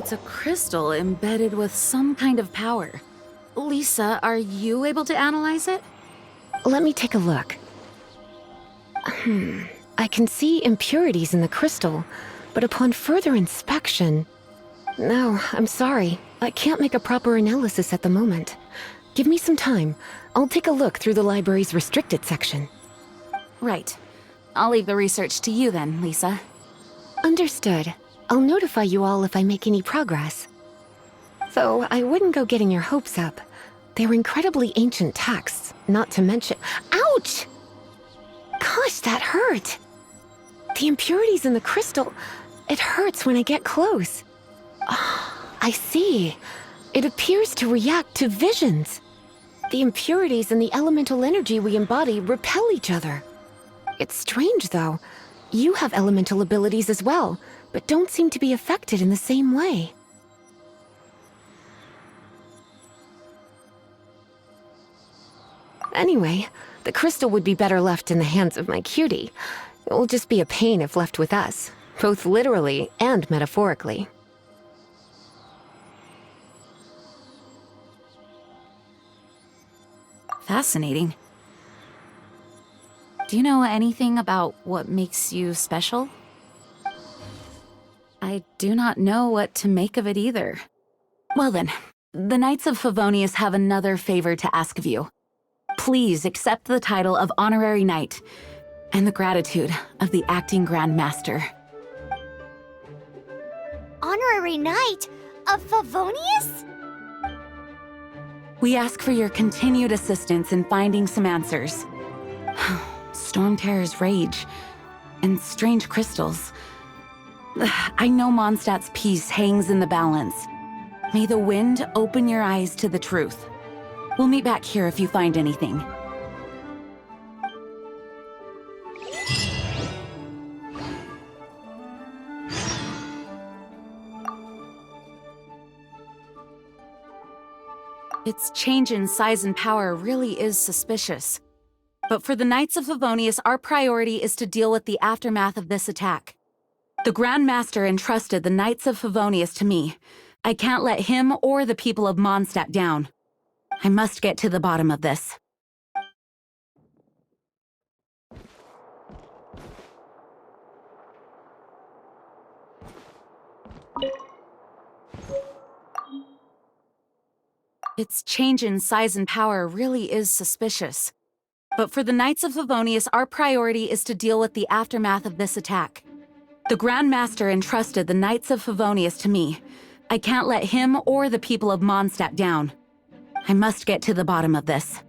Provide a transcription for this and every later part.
It's a crystal embedded with some kind of power. Lisa, are you able to analyze it? Let me take a look. I can see impurities in the crystal, but upon further inspection... No, I'm sorry. I can't make a proper analysis at the moment. Give me some time. I'll take a look through the library's restricted section. Right. I'll leave the research to you then, Lisa. Understood. I'll notify you all if I make any progress. Though I wouldn't go getting your hopes up. They're incredibly ancient texts, not to mention... Ouch! Gosh, that hurt! The impurities in the crystal... It hurts when I get close. I see. It appears to react to visions. The impurities and the elemental energy we embody repel each other. It's strange, though. You have elemental abilities as well, but don't seem to be affected in the same way. Anyway, the crystal would be better left in the hands of my cutie. It will just be a pain if left with us, both literally and metaphorically. Fascinating. Do you know anything about what makes you special? I do not know what to make of it either. Well then, the Knights of Favonius have another favor to ask of you. Please accept the title of Honorary Knight and the gratitude of the Acting Grand Master. Honorary Knight of Favonius? We ask for your continued assistance in finding some answers. Storm Terror's rage and strange crystals. I know Mondstadt's peace hangs in the balance. May the wind open your eyes to the truth. We'll meet back here if you find anything. Its change in size and power really is suspicious. But for the Knights of Favonius, our priority is to deal with the aftermath of this attack. The Grand Master entrusted the Knights of Favonius to me. I can't let him or the people of Mondstadt down. I must get to the bottom of this. Its change in size and power really is suspicious. But for the Knights of Favonius, our priority is to deal with the aftermath of this attack. The Grand Master entrusted the Knights of Favonius to me. I can't let him or the people of Mondstadt down. I must get to the bottom of this.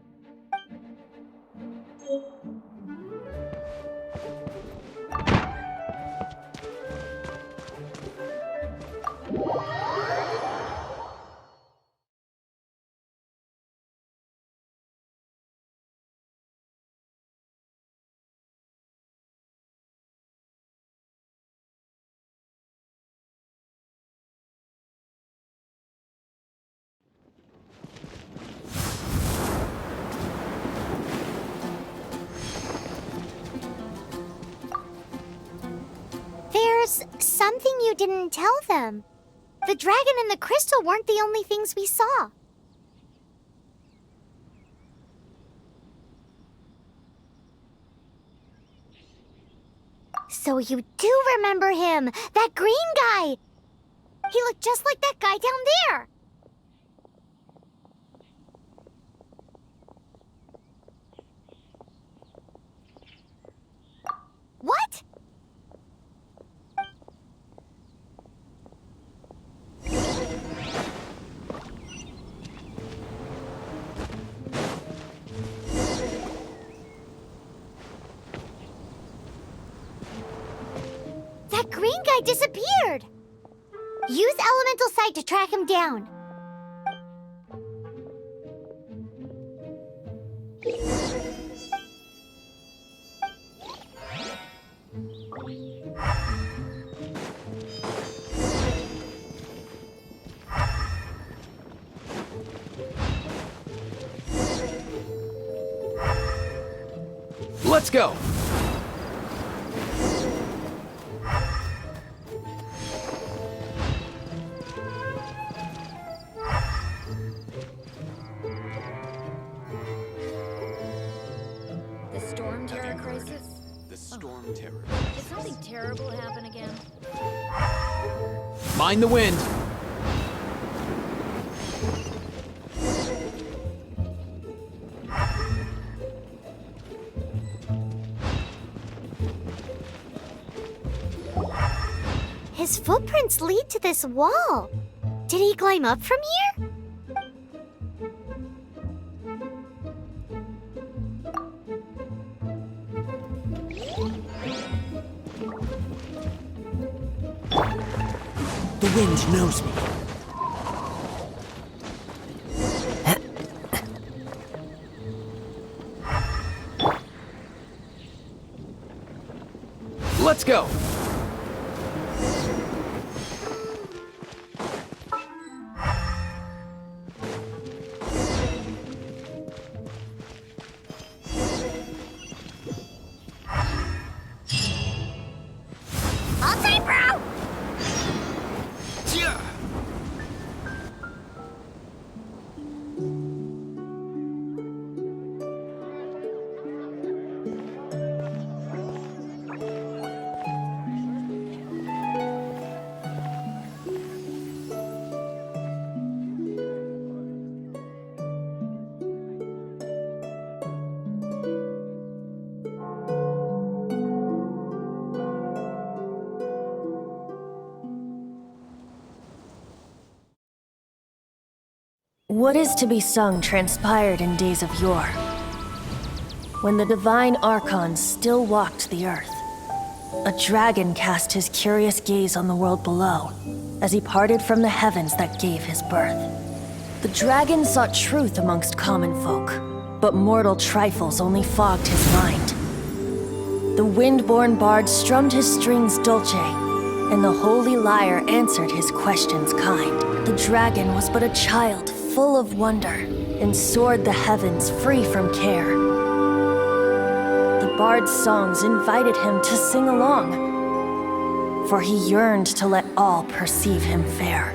There's something you didn't tell them. The dragon and the crystal weren't the only things we saw. So you do remember him, that green guy! He looked just like that guy down there! What? That green guy disappeared! Use Elemental Sight to track him down. Let's go! Storm terror. Did something terrible happen again? Mind the wind. His footprints lead to this wall. Did he climb up from here? The wind knows me. Let's go. All time, bro! Yeah. What is to be sung transpired in days of yore, when the divine Archons still walked the earth. A dragon cast his curious gaze on the world below, as he parted from the heavens that gave his birth. The dragon sought truth amongst common folk, but mortal trifles only fogged his mind. The wind-born bard strummed his strings dulce, and the holy lyre answered his questions kind. The dragon was but a child, full of wonder, and soared the heavens free from care. The bard's songs invited him to sing along, for he yearned to let all perceive him fair.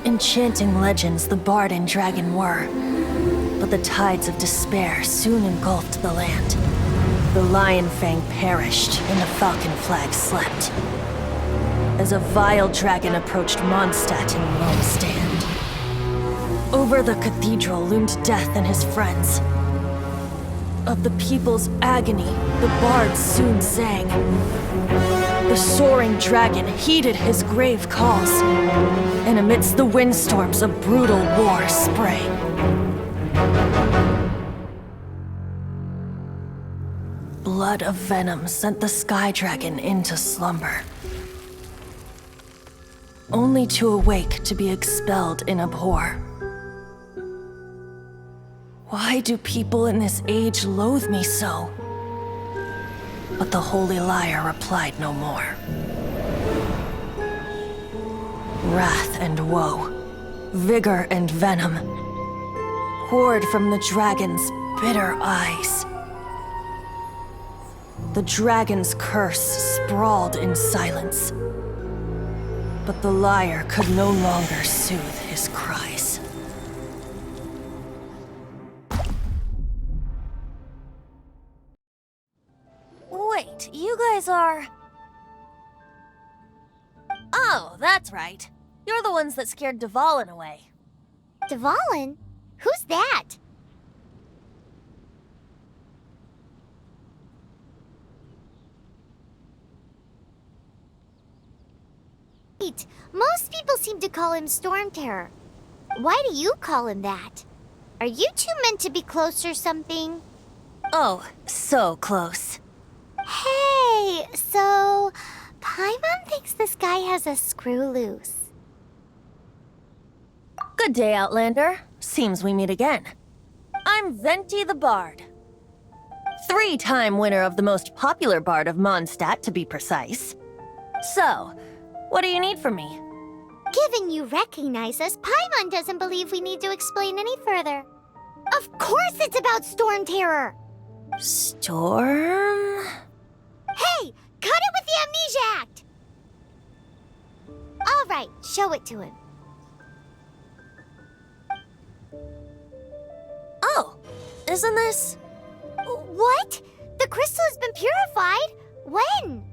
Enchanting legends the bard and dragon were, but the tides of despair soon engulfed the land. The lion fang perished, and the falcon flag slept, as a vile dragon approached Mondstadt in lone stand. Over the cathedral loomed death and his friends. Of the people's agony, the bard soon sang. The soaring dragon heeded his grave calls, and amidst the windstorms a brutal war sprang. Blood of venom sent the sky dragon into slumber, only to awake to be expelled in abhor. Why do people in this age loathe me so? But the holy lyre replied no more. Wrath and woe, vigor and venom, poured from the dragon's bitter eyes. The dragon's curse sprawled in silence, but the lyre could no longer soothe his cries. Wait, you guys are... Oh, that's right. You're the ones that scared Dvalin away. Dvalin? Who's that? Wait, most people seem to call him Storm Terror. Why do you call him that? Are you two meant to be close or something? Oh, so close. Hey, so Paimon thinks this guy has a screw loose. Good day, Outlander. Seems we meet again. I'm Venti the Bard. 3-time winner of the most popular bard of Mondstadt, to be precise. So, what do you need from me? Given you recognize us, Paimon doesn't believe we need to explain any further. Of course it's about Storm Terror! Storm? Hey, cut it with the Amnesia Act! All right, show it to him. Oh, isn't this... What? The crystal has been purified? When?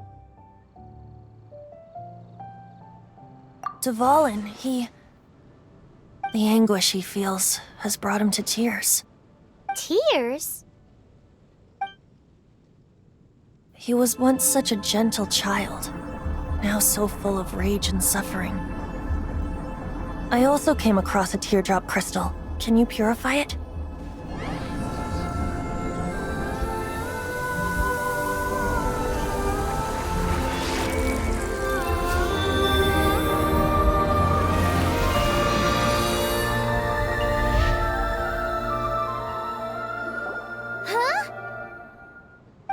Dvalin, the anguish he feels has brought him to tears. Tears? He was once such a gentle child, now so full of rage and suffering. I also came across a teardrop crystal. Can you purify it?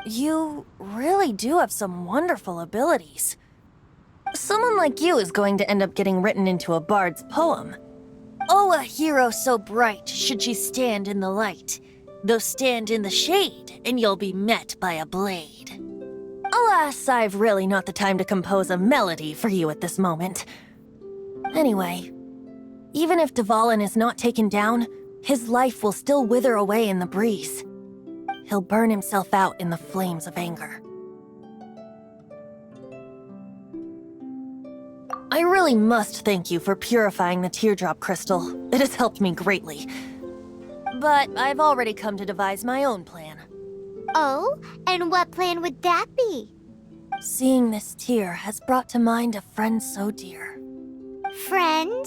You really do have some wonderful abilities. Someone like you is going to end up getting written into a bard's poem. Oh, a hero so bright should she stand in the light, though stand in the shade, and you'll be met by a blade. Alas, I've really not the time to compose a melody for you at this moment. Anyway, even if Dvalin is not taken down, his life will still wither away in the breeze. He'll burn himself out in the flames of anger. I really must thank you for purifying the teardrop crystal. It has helped me greatly. But I've already come to devise my own plan. Oh, and what plan would that be? Seeing this tear has brought to mind a friend so dear. Friend?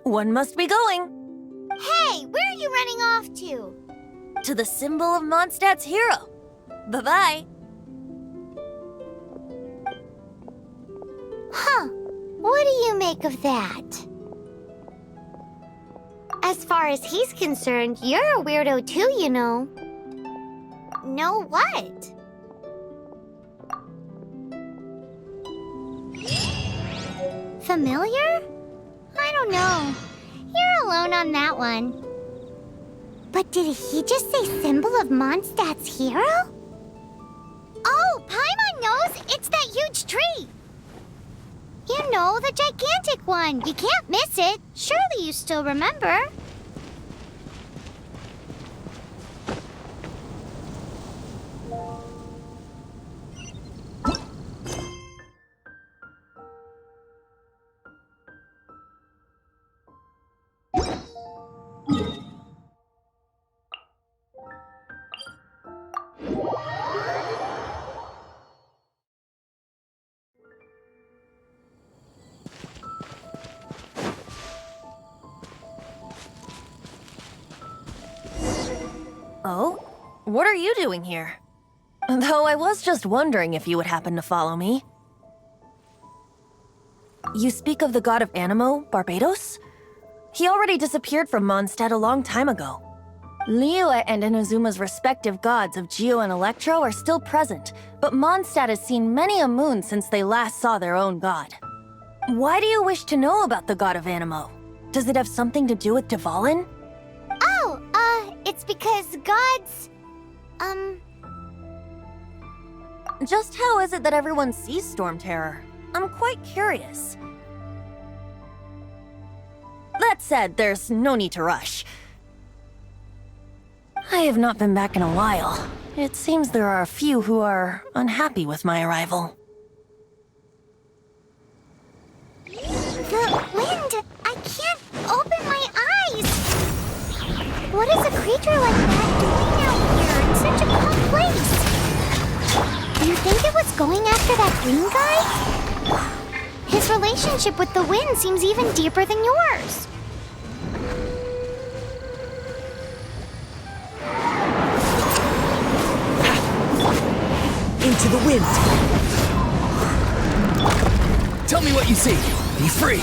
One must be going. Hey, where are you running off to? To the symbol of Mondstadt's hero. Bye-bye. Huh. What do you make of that? As far as he's concerned, you're a weirdo too, you know. Know what? Familiar? I don't know. You're alone on that one. But did he just say symbol of Mondstadt's hero? Oh, Paimon knows! It's that huge tree! You know, the gigantic one. You can't miss it. Surely you still remember. Oh? What are you doing here? Though I was just wondering if you would happen to follow me. You speak of the god of Anemo, Barbados? He already disappeared from Mondstadt a long time ago. Liyue and Inazuma's respective gods of Geo and Electro are still present, but Mondstadt has seen many a moon since they last saw their own god. Why do you wish to know about the god of Anemo? Does it have something to do with Dvalin? Oh, it's because gods... Just how is it that everyone sees Storm Terror? I'm quite curious. That said, there's no need to rush. I have not been back in a while. It seems there are a few who are unhappy with my arrival. The wind! I can't open my eyes! What is a creature like that doing out here in such a cold place? Do you think it was going after that green guy? His relationship with the wind seems even deeper than yours. Into the wind! Tell me what you see! Be free!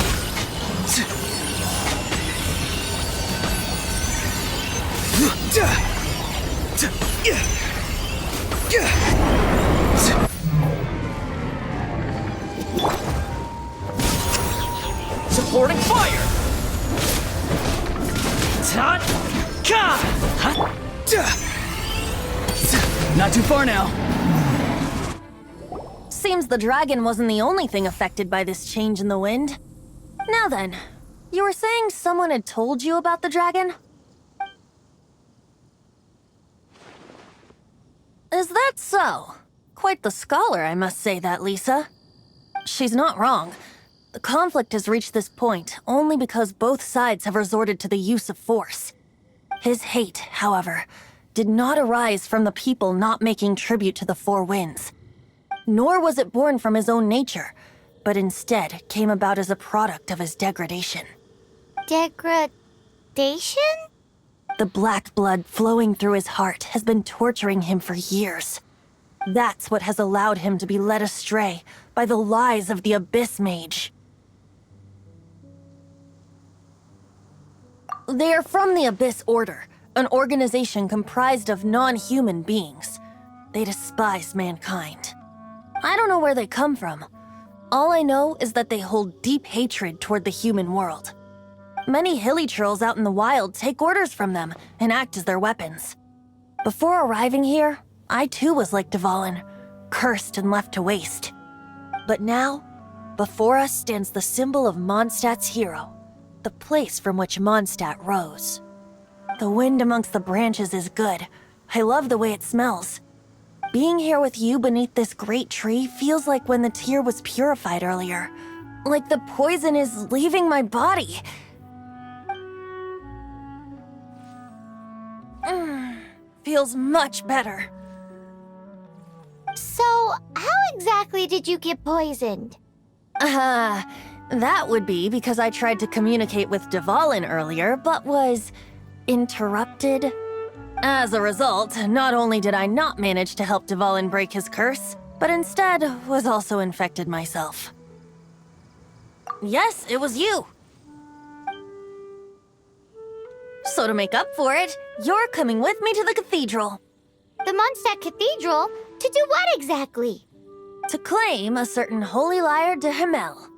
Supporting fire! Not too far now. Seems the dragon wasn't the only thing affected by this change in the wind. Now then, you were saying someone had told you about the dragon? Is that so? Quite the scholar, I must say that, Lisa. She's not wrong. The conflict has reached this point only because both sides have resorted to the use of force. His hate, however, did not arise from the people not making tribute to the Four Winds. Nor was it born from his own nature, but instead came about as a product of his degradation. Degradation? The black blood flowing through his heart has been torturing him for years. That's what has allowed him to be led astray by the lies of the Abyss Mage. They are from the Abyss Order, an organization comprised of non-human beings. They despise mankind. I don't know where they come from. All I know is that they hold deep hatred toward the human world. Many hilly trolls out in the wild take orders from them and act as their weapons. Before arriving here, I too was like Dvalin, cursed and left to waste. But now, before us stands the symbol of Mondstadt's hero, the place from which Mondstadt rose. The wind amongst the branches is good. I love the way it smells. Being here with you beneath this great tree feels like when the tear was purified earlier. Like the poison is leaving my body. Feels much better. So, how exactly did you get poisoned? That would be because I tried to communicate with Dvalin earlier, but was interrupted. As a result, not only did I not manage to help Dvalin break his curse, but instead was also infected myself. Yes, it was you. So to make up for it, you're coming with me to the cathedral. The Mondstadt Cathedral? To do what exactly? To claim a certain holy lyre de Himmel.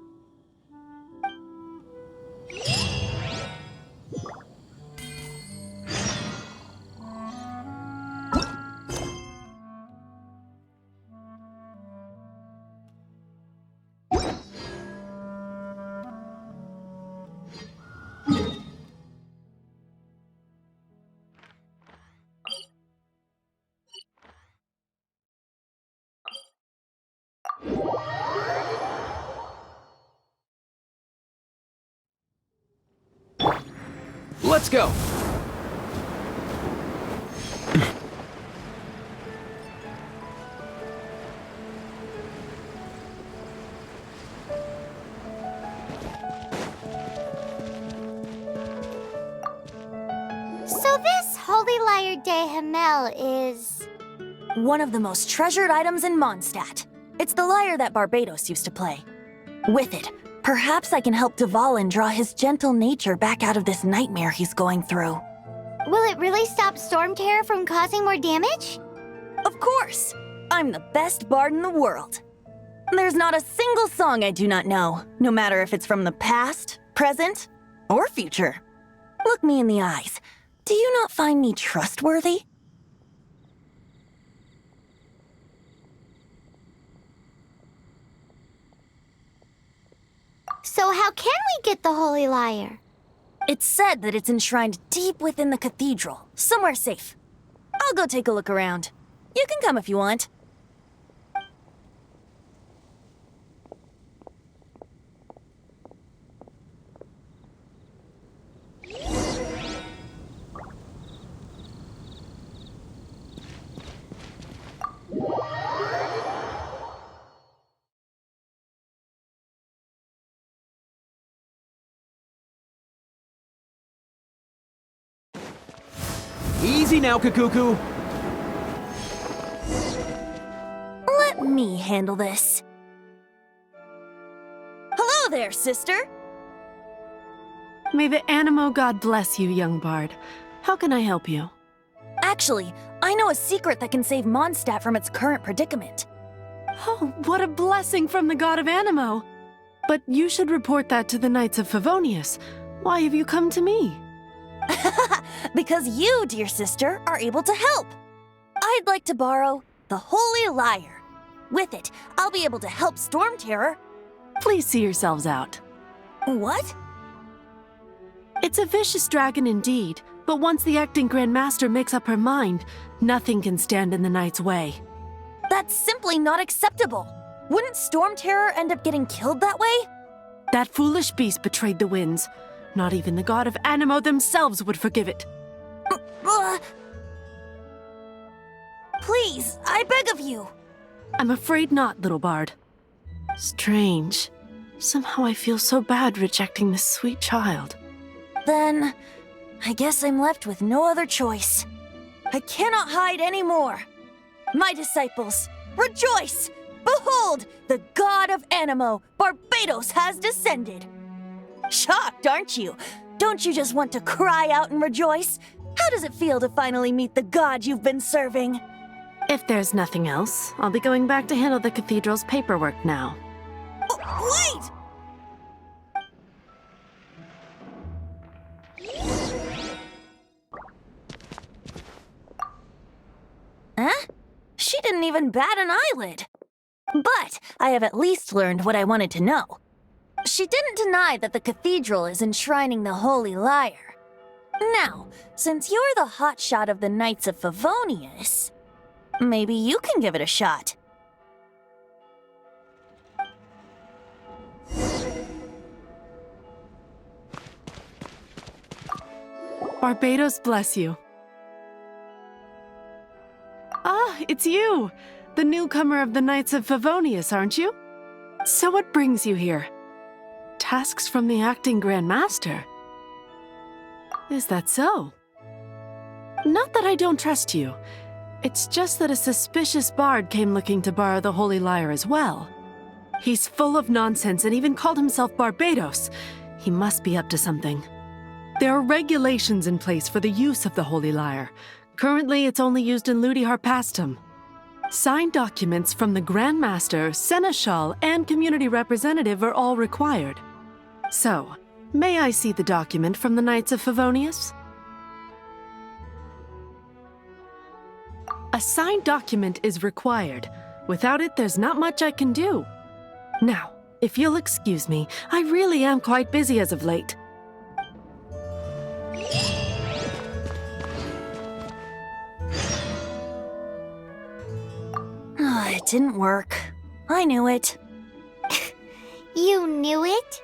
Let's go! So this Holy Lyre de Himmel is... One of the most treasured items in Mondstadt. It's the lyre that Barbados used to play. With it, perhaps I can help Dvalin draw his gentle nature back out of this nightmare he's going through. Will it really stop Storm Terror from causing more damage? Of course! I'm the best bard in the world. There's not a single song I do not know, no matter if it's from the past, present, or future. Look me in the eyes. Do you not find me trustworthy? So how can we get the Holy Lyre? It's said that it's enshrined deep within the cathedral, somewhere safe. I'll go take a look around. You can come if you want. Easy now, Kakuku! Let me handle this. Hello there, sister! May the aTomorrow god bless you, young bard. How can I help you? Actually, I know a secret that can save Mondstadt from its current predicament. Oh, what a blessing from the god of aTomorrow! But you should report that to the Knights of Favonius. Why have you come to me? Because you, dear sister, are able to help. I'd like to borrow the Holy Lyre. With it, I'll be able to help Storm Terror. Please see yourselves out. What? It's a vicious dragon indeed, But once the acting Grand Master makes up her mind, nothing can stand in the Knight's way. That's simply not acceptable. Wouldn't Storm Terror end up getting killed that way? That foolish beast betrayed the winds. Not even the god of aTomorrow themselves would forgive it. Please, I beg of you. I'm afraid not, little bard. Strange. Somehow I feel so bad rejecting this sweet child. Then, I guess I'm left with no other choice. I cannot hide anymore. My disciples, rejoice! Behold, the god of aTomorrow, Barbatos, has descended. Shocked, aren't you? Don't you just want to cry out and rejoice? How does it feel to finally meet the god you've been serving? If there's nothing else, I'll be going back to handle the cathedral's paperwork now. Wait! Huh? She didn't even bat an eyelid. But I have at least learned what I wanted to know. She didn't deny that the cathedral is enshrining the Holy Lyre. Now, since you're the hotshot of the Knights of Favonius, maybe you can give it a shot. Barbatos bless you. Ah, it's you! The newcomer of the Knights of Favonius, aren't you? So what brings you here? Tasks from the acting Grand Master? Is that so? Not that I don't trust you. It's just that a suspicious bard came looking to borrow the Holy Lyre as well. He's full of nonsense and even called himself Barbatos. He must be up to something. There are regulations in place for the use of the Holy Lyre. Currently, it's only used in Ludi Harpastum. Signed documents from the Grand Master, Seneschal, and community representative are all required. So, may I see the document from the Knights of Favonius? A signed document is required. Without it, there's not much I can do. Now, if you'll excuse me, I really am quite busy as of late. It didn't work. I knew it. You knew it?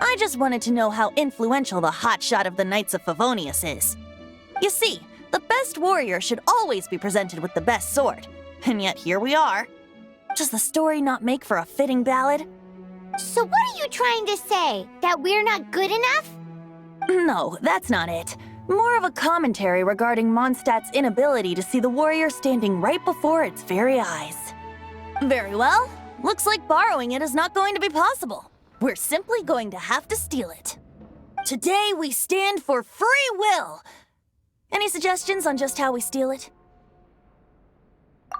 I just wanted to know how influential the hotshot of the Knights of Favonius is. You see, the best warrior should always be presented with the best sword. And yet here we are. Does the story not make for a fitting ballad? So what are you trying to say? That we're not good enough? No, that's not it. More of a commentary regarding Mondstadt's inability to see the warrior standing right before its very eyes. Very well. Looks like borrowing it is not going to be possible. We're simply going to have to steal it. Today we stand for free will. Any suggestions on just how we steal it?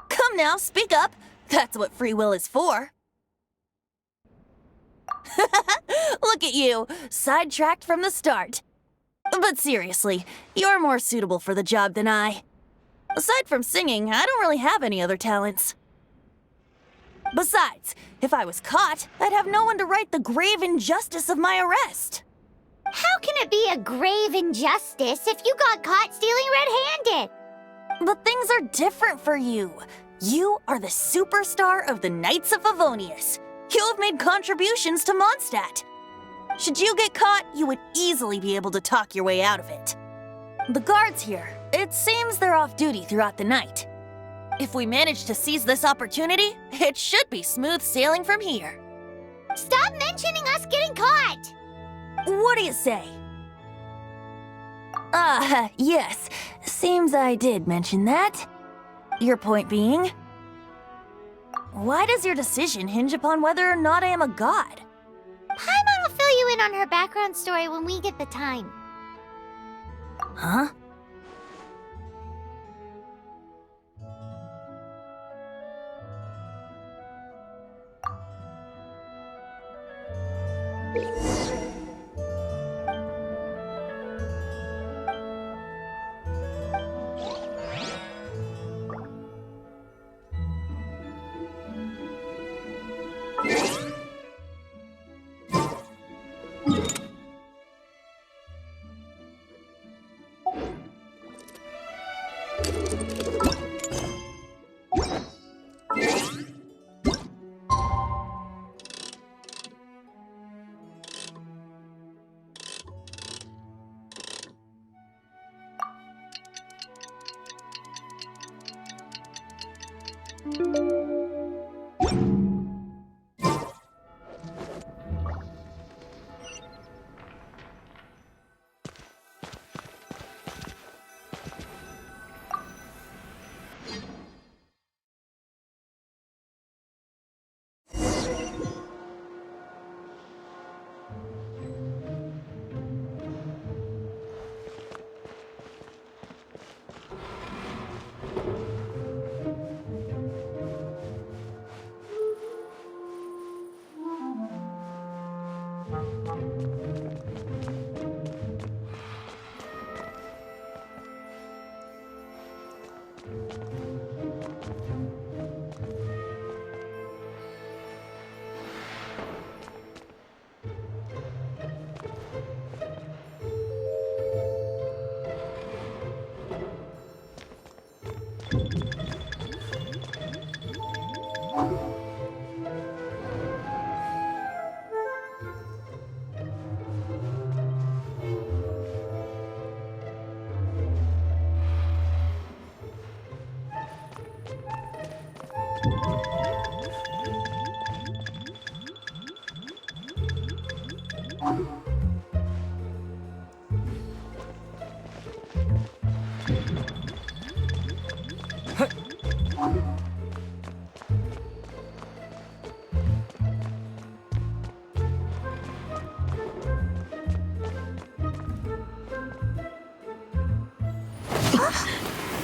Come now, speak up. That's what free will is for. Look at you, sidetracked from the start. But seriously, you're more suitable for the job than I. Aside from singing, I don't really have any other talents. Besides, if I was caught, I'd have no one to right the grave injustice of my arrest. How can it be a grave injustice if you got caught stealing red-handed? But things are different for you. You are the superstar of the Knights of Favonius. You have made contributions to Mondstadt. Should you get caught, you would easily be able to talk your way out of it. The guards here, it seems they're off duty throughout the night. If we manage to seize this opportunity, it should be smooth sailing from here. Stop mentioning us getting caught! What do you say? Yes. Seems I did mention that. Your point being? Why does your decision hinge upon whether or not I am a god? Paimon will fill you in on her background story when we get the time. Huh?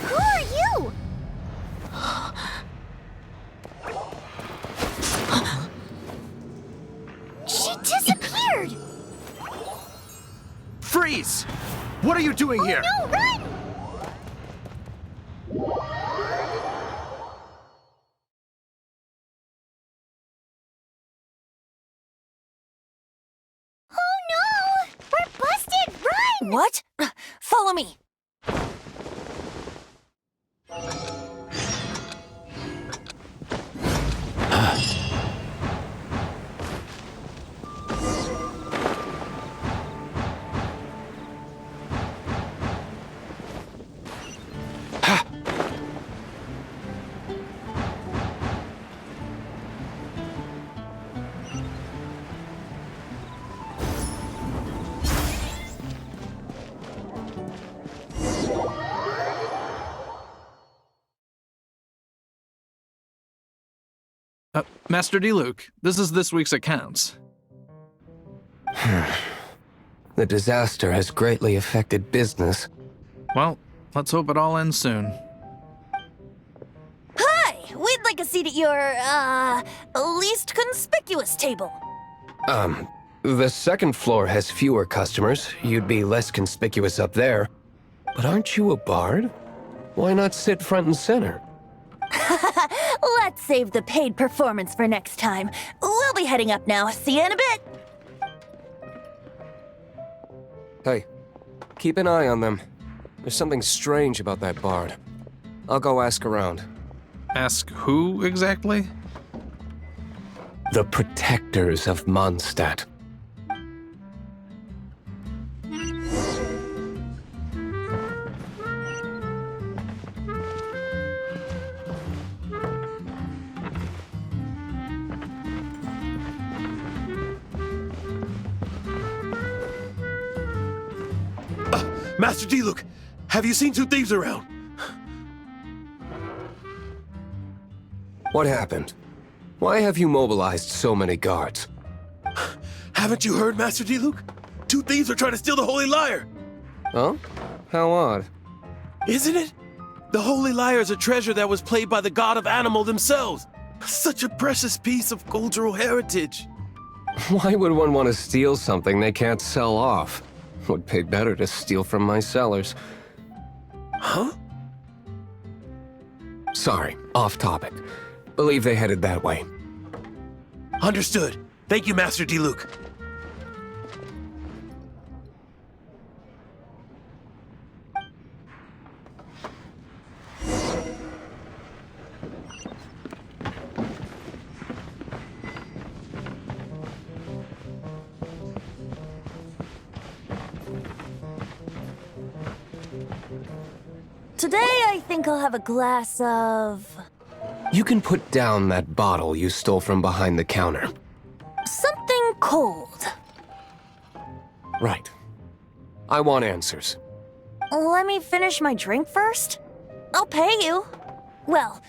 Who are you? She disappeared! Freeze! What are you doing here? No, run! Oh no! We're busted! Run! What? Follow me. Master Diluc, this is this week's accounts. The disaster has greatly affected business. Well, let's hope it all ends soon. Hi! We'd like a seat at your, least conspicuous table. The second floor has fewer customers. You'd be less conspicuous up there. But aren't you a bard? Why not sit front and center? Let's save the paid performance for next time. We'll be heading up now. See you in a bit. Hey, keep an eye on them. There's something strange about that bard. I'll go ask around. Ask who exactly? The protectors of Mondstadt. Master Diluc, have you seen two thieves around? What happened? Why have you mobilized so many guards? Haven't you heard, Master Diluc? Two thieves are trying to steal the Holy Lyre! Huh? How odd. Isn't it? The Holy Lyre is a treasure that was played by the god of animal themselves. Such a precious piece of cultural heritage. Why would one want to steal something they can't sell off? Would pay better to steal from my sellers. Huh? Sorry, off topic. Believe they headed that way. Understood. Thank you, Master Diluc. Today, I think I'll have a glass of... You can put down that bottle you stole from behind the counter. something cold. Right. I want answers. Let me finish my drink first. I'll pay you. Well,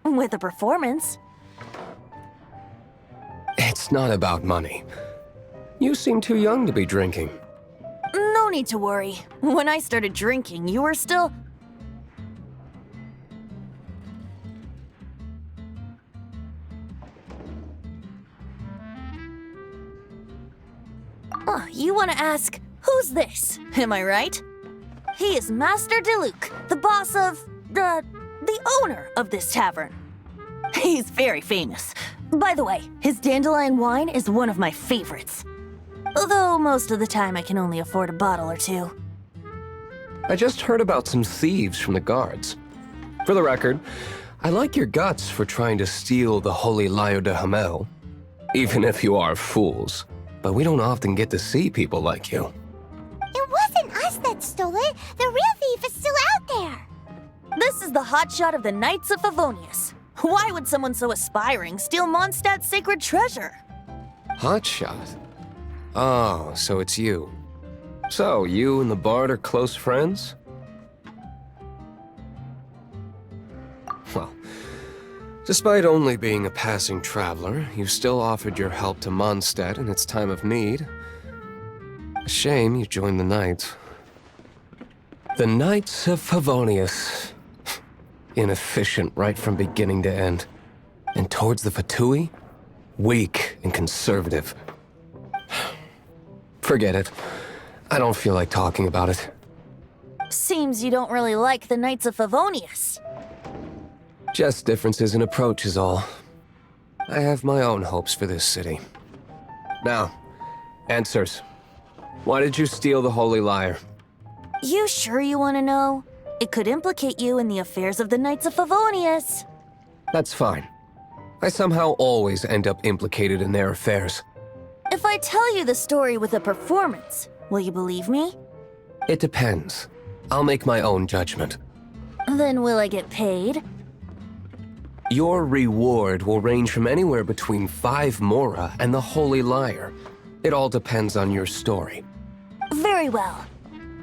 with a performance. It's not about money. You seem too young to be drinking. No need to worry. When I started drinking, you were still... Oh, you want to ask, who's this? Am I right? He is Master Diluc, the boss of... the owner of this tavern. He's very famous. By the way, his dandelion wine is one of my favorites. Although most of the time I can only afford a bottle or two. I just heard about some thieves from the guards. For the record, I like your guts for trying to steal the Holy Lyre de Hamel. Even if you are fools. But we don't often get to see people like you. It wasn't us that stole it. The real thief is still out there. This is the hotshot of the Knights of Favonius. Why would someone so aspiring steal Mondstadt's sacred treasure? Hotshot? Oh, so it's you. So, you and the Bard are close friends? Well, despite only being a passing traveler, you still offered your help to Mondstadt in its time of need. A shame you joined the Knights. The Knights of Favonius. Inefficient right from beginning to end. And towards the Fatui, weak and conservative. Forget it. I don't feel like talking about it. Seems you don't really like the Knights of Favonius. Just differences in approach is all. I have my own hopes for this city. Now, answers. Why did you steal the Holy Lyre? You sure you want to know? It could implicate you in the affairs of the Knights of Favonius. That's fine. I somehow always end up implicated in their affairs. If I tell you the story with a performance, will you believe me? It depends. I'll make my own judgment. Then will I get paid? Your reward will range from anywhere between 5 Mora and the Holy Lyre. It all depends on your story. Very well.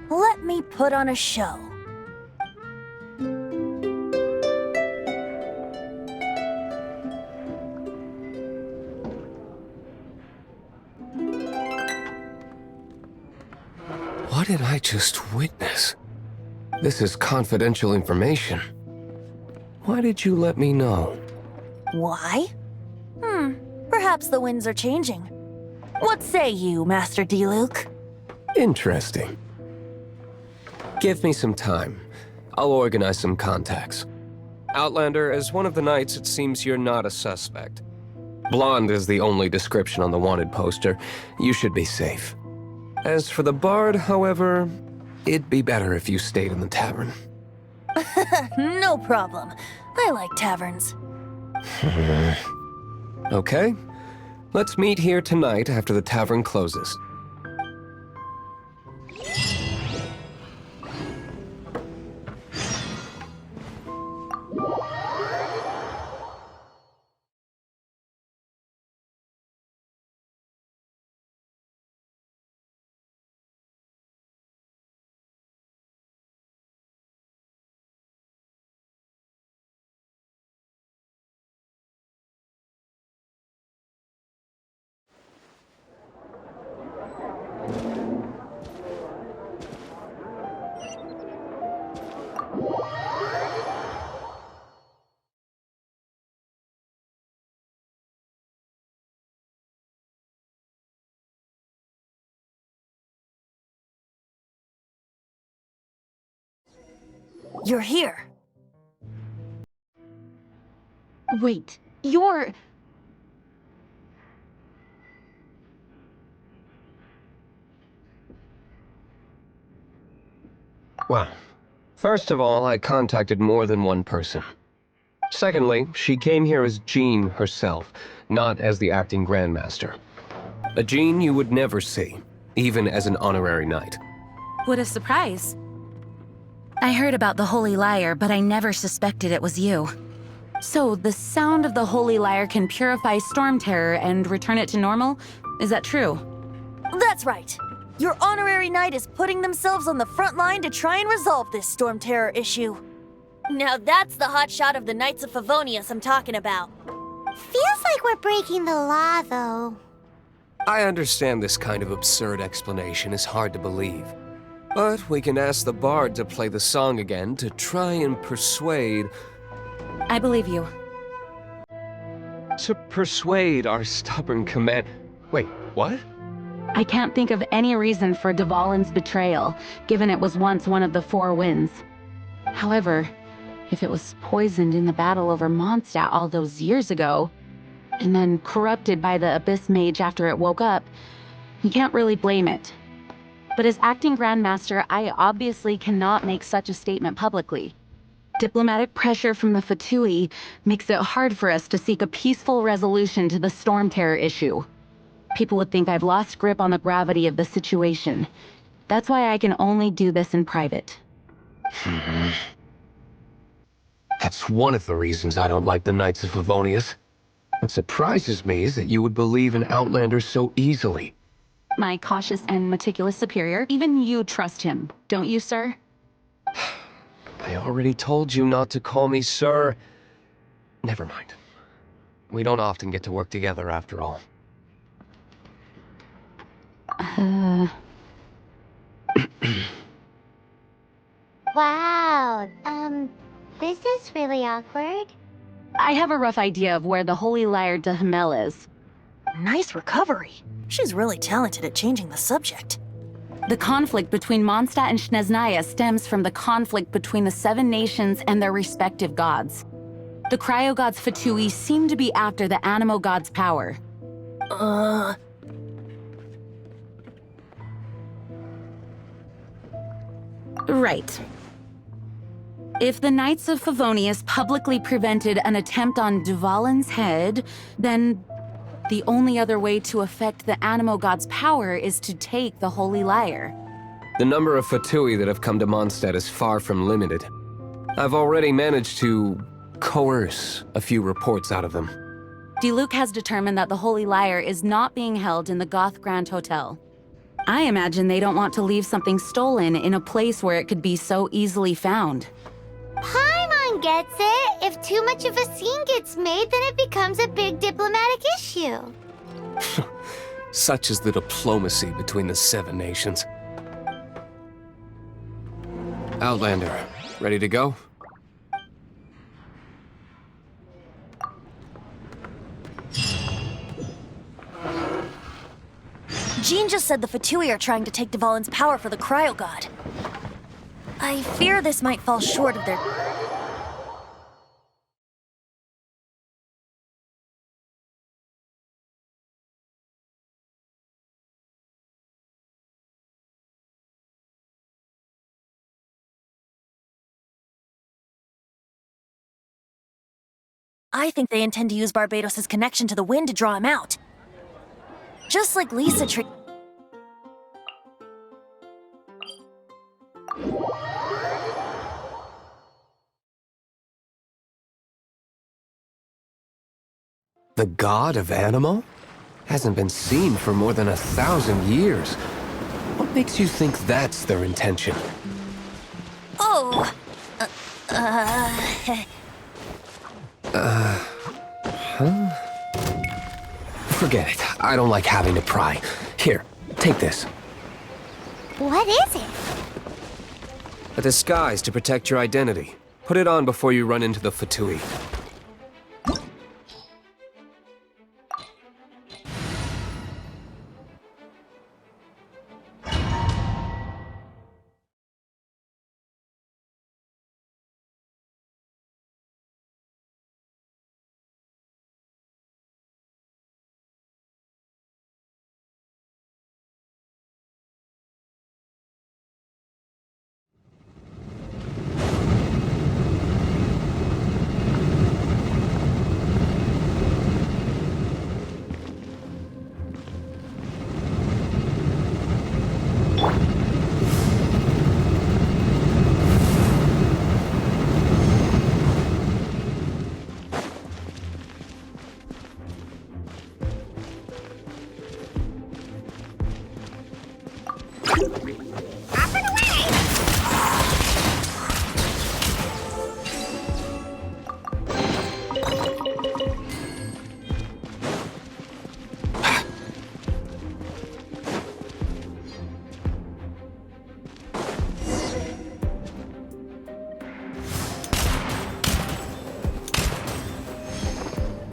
Let me put on a show. What did I just witness? This is confidential information. Why did you let me know? Why? Perhaps the winds are changing. What say you, Master Diluc? Interesting. Give me some time. I'll organize some contacts. Outlander, as one of the knights, it seems you're not a suspect. Blonde is the only description on the wanted poster. You should be safe. As for the Bard, however, it'd be better if you stayed in the tavern. No problem. I like taverns. Okay. Let's meet here tonight after the tavern closes. You're here. Wait, you're... Well, first of all, I contacted more than one person. Secondly, she came here as Jean herself, not as the acting Grandmaster. A Jean you would never see, even as an honorary knight. What a surprise. I heard about the Holy Lyre, but I never suspected it was you. So, the sound of the Holy Lyre can purify Storm Terror and return it to normal? Is that true? That's right. Your honorary knight is putting themselves on the front line to try and resolve this Storm Terror issue. Now that's the hotshot of the Knights of Favonius I'm talking about. Feels like we're breaking the law, though. I understand this kind of absurd explanation is hard to believe. But we can ask the bard to play the song again to try and persuade... I believe you. To persuade our stubborn command... Wait, what? I can't think of any reason for Dvalin's betrayal, given it was once one of the Four Winds. However, if it was poisoned in the battle over Mondstadt all those years ago, and then corrupted by the Abyss Mage after it woke up, you can't really blame it. But as acting Grandmaster, I obviously cannot make such a statement publicly. Diplomatic pressure from the Fatui makes it hard for us to seek a peaceful resolution to the Storm Terror issue. People would think I've lost grip on the gravity of the situation. That's why I can only do this in private. That's one of the reasons I don't like the Knights of Favonius. What surprises me is that you would believe in Outlanders so easily. My cautious and meticulous superior, even you trust him, don't you, sir? I already told you not to call me sir. Never mind. We don't often get to work together after all. Wow, this is really awkward. I have a rough idea of where the Holy Lyre de Himmel is. Nice recovery. She's really talented at changing the subject. The conflict between Mondstadt and Snezhnaya stems from the conflict between the Seven Nations and their respective gods. The cryo-gods Fatui seem to be after the Animo god's power. Right. If the Knights of Favonius publicly prevented an attempt on Dvalin's head, then the only other way to affect the Animo god's power is to take the Holy Lyre. The number of Fatui that have come to Mondstadt is far from limited. I've already managed to coerce a few reports out of them. Diluc has determined that the Holy Lyre is not being held in the Goth Grand Hotel. I imagine they don't want to leave something stolen in a place where it could be so easily found. Paimon gets it. If too much of a scene gets made, then it becomes a big diplomatic issue. Such is the diplomacy between the Seven Nations. Outlander, ready to go? Jean just said the Fatui are trying to take Dvalin's power for the Cryo God. I fear this might fall short of their... I think they intend to use Barbados' connection to the wind to draw him out. Just like Lisa The god of Animo? Hasn't been seen for more than 1,000 years. What makes you think that's their intention? Oh! Forget it. I don't like having to pry. Here, take this. What is it? A disguise to protect your identity. Put it on before you run into the Fatui.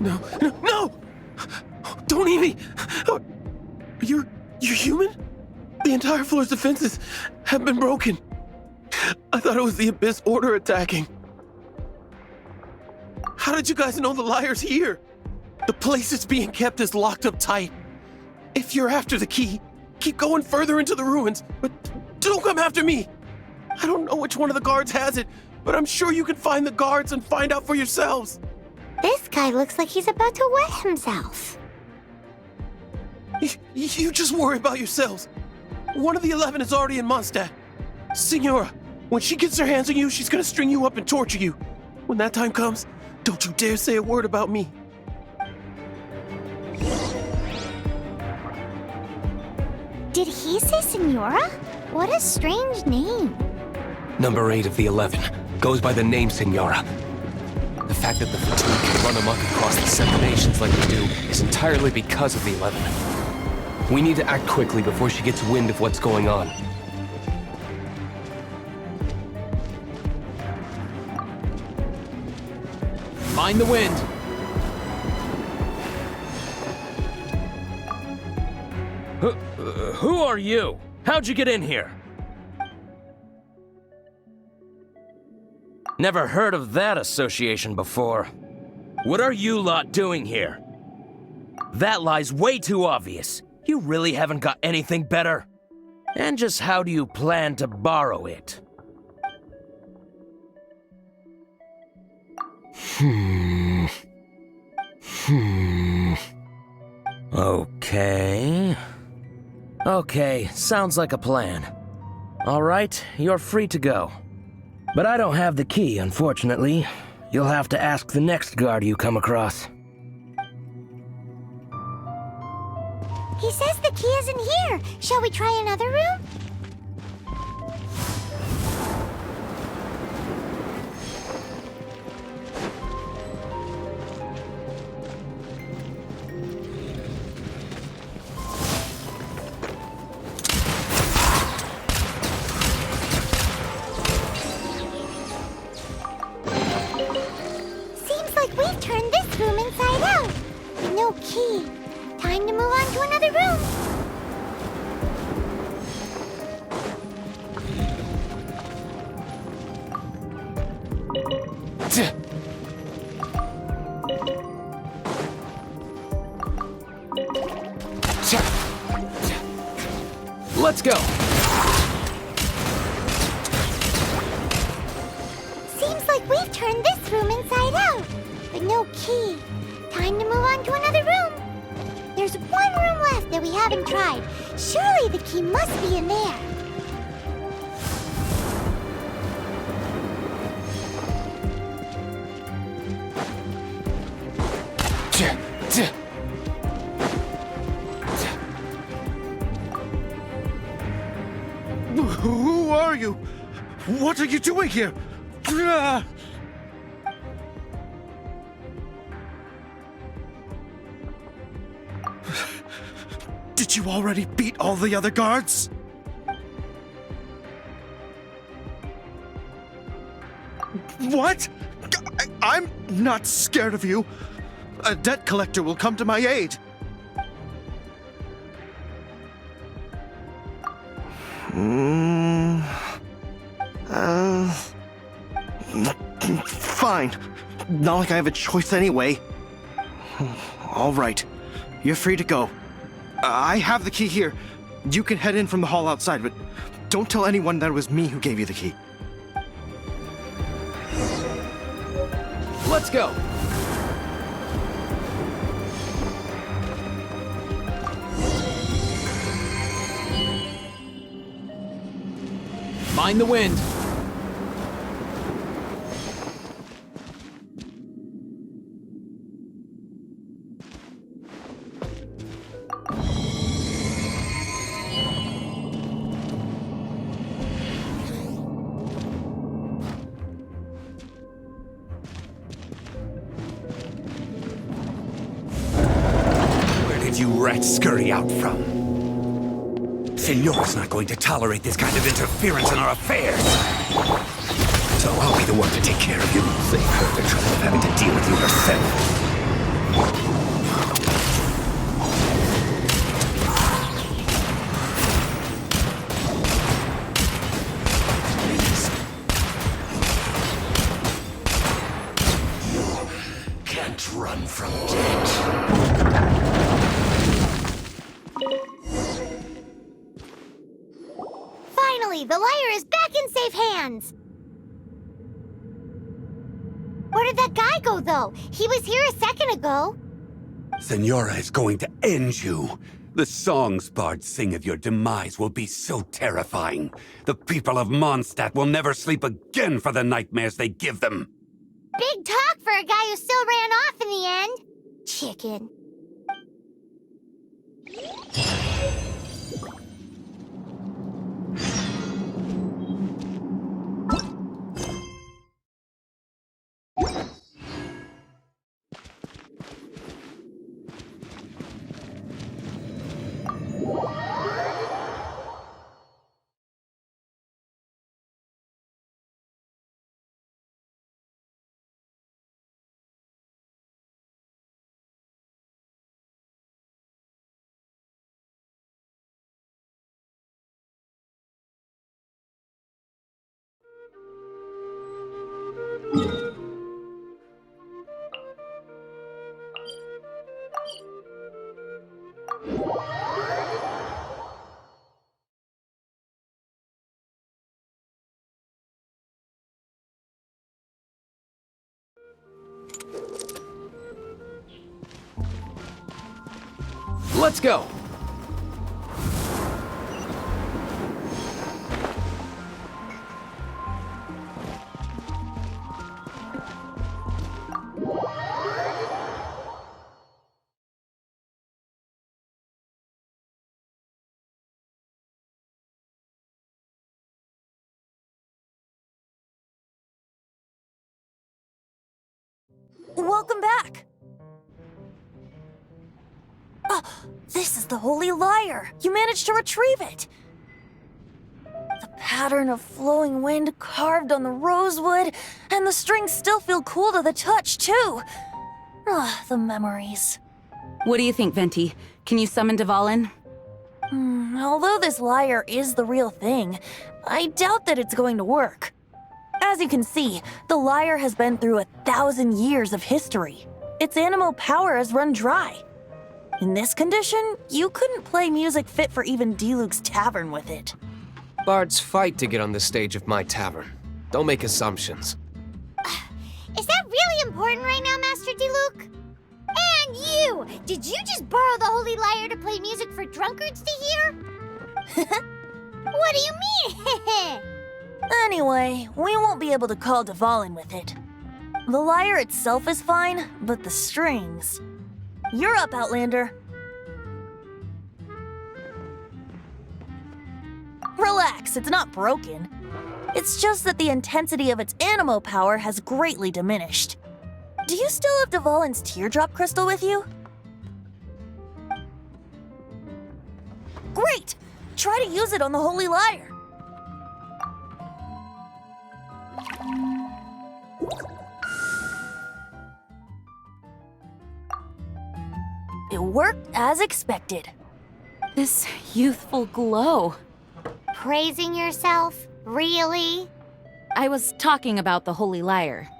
No, no, no! Don't eat me! You're human? The entire floor's defenses have been broken. I thought it was the Abyss Order attacking. How did you guys know the liar's here? The place it's being kept is locked up tight. If you're after the key, keep going further into the ruins, but don't come after me. I don't know which one of the guards has it, but I'm sure you can find the guards and find out for yourselves. This guy looks like he's about to wet himself. You just worry about yourselves. One of the 11 is already in Mondstadt. Signora, when she gets her hands on you, she's gonna string you up and torture you. When that time comes, don't you dare say a word about me. Did he say Signora? What a strange name. Number 8 of the 11 goes by the name Signora. The fact that the fatigue can run amok across the 7 nations like we do is entirely because of the 11. We need to act quickly before she gets wind of what's going on. Mind the wind. Who are you? How'd you get in here? Never heard of that association before. What are you lot doing here? That lie's way too obvious. You really haven't got anything better? And just how do you plan to borrow it? Okay, sounds like a plan. All right, you're free to go. But I don't have the key, unfortunately. You'll have to ask the next guard you come across. He says the key isn't here. Shall we try another room? Seems like we've turned this room inside out. No key. Time to move on to another room. Let's go! Seems like we've turned this room inside out. But no key. Time to move on to another room. There's one room left that we haven't tried. Surely the key must be in there. Who are you? What are you doing here? Did you already beat all the other guards? What? I'm not scared of you. A debt collector will come to my aid. Fine. Not like I have a choice anyway. All right. You're free to go. I have the key here. You can head in from the hall outside, but don't tell anyone that it was me who gave you the key. Let's go! Mind the wind. You rats scurry out from. Signora's not going to tolerate this kind of interference in our affairs. So I'll be the one to take care of you. Save her the trouble of having to deal with you herself. Can't run from death. Finally, the lyre is back in safe hands! Where did that guy go, though? He was here a second ago. Senora is going to end you. The songs bards sing of your demise will be so terrifying. The people of Mondstadt will never sleep again for the nightmares they give them. Big talk for a guy who still ran off in the end. Chicken. Let's go! Welcome back! This is the Holy Lyre! You managed to retrieve it! The pattern of flowing wind carved on the rosewood, and the strings still feel cool to the touch, too! The memories. What do you think, Venti? Can you summon Dvalin? Although this lyre is the real thing, I doubt that it's going to work. As you can see, the lyre has been through 1,000 years of history. Its animal power has run dry. In this condition, you couldn't play music fit for even Diluc's tavern with it. Bards fight to get on the stage of my tavern. Don't make assumptions. Is that really important right now, Master Diluc? And you! Did you just borrow the Holy Lyre to play music for drunkards to hear? What do you mean? Anyway, we won't be able to call Dvalin with it. The lyre itself is fine, but the strings... You're up, Outlander. Relax, it's not broken. It's just that the intensity of its animo power has greatly diminished. Do you still have Dvalin's teardrop crystal with you? Great! Try to use it on the Holy Lyre. It worked as expected. This youthful glow. Praising yourself? Really? I was talking about the Holy Lyre.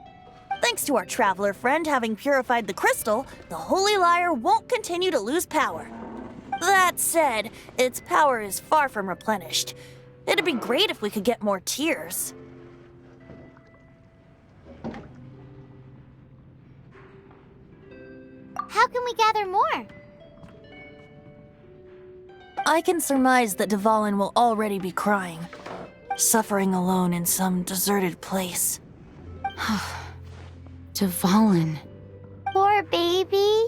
Thanks to our traveler friend having purified the crystal, the Holy Lyre won't continue to lose power. That said, its power is far from replenished. It'd be great if we could get more tears. How can we gather more? I can surmise that Dvalin will already be crying, suffering alone in some deserted place. Dvalin. Poor baby.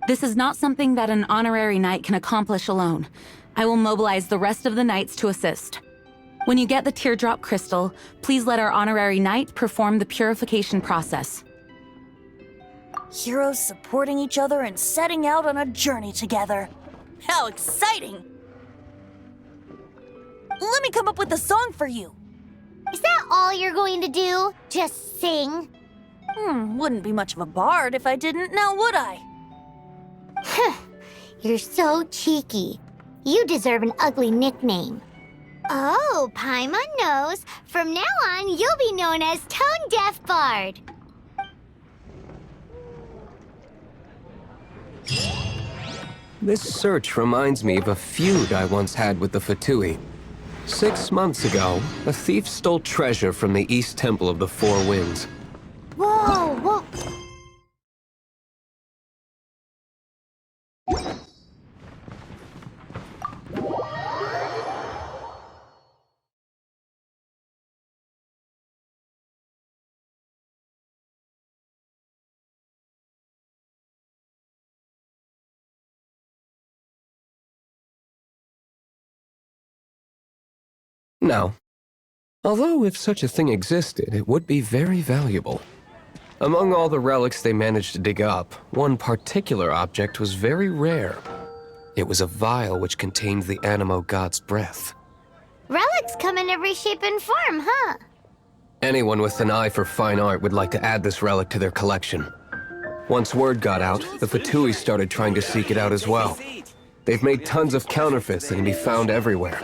This is not something that an honorary knight can accomplish alone. I will mobilize the rest of the knights to assist. When you get the teardrop crystal, please let our honorary knight perform the purification process. Heroes supporting each other and setting out on a journey together. How exciting! Let me come up with a song for you. Is that all you're going to do? Just sing? Wouldn't be much of a bard if I didn't, now would I? You're so cheeky. You deserve an ugly nickname. Oh, Paimon knows. From now on, you'll be known as Tone Deaf Bard. This search reminds me of a feud I once had with the Fatui. 6 months ago, a thief stole treasure from the East Temple of the Four Winds. Whoa, whoa. Now, although if such a thing existed, it would be very valuable. Among all the relics they managed to dig up, one particular object was very rare. It was a vial which contained the Animo god's breath. Relics come in every shape and form, huh? Anyone with an eye for fine art would like to add this relic to their collection. Once word got out, the Fatui started trying to seek it out as well. They've made tons of counterfeits that can be found everywhere.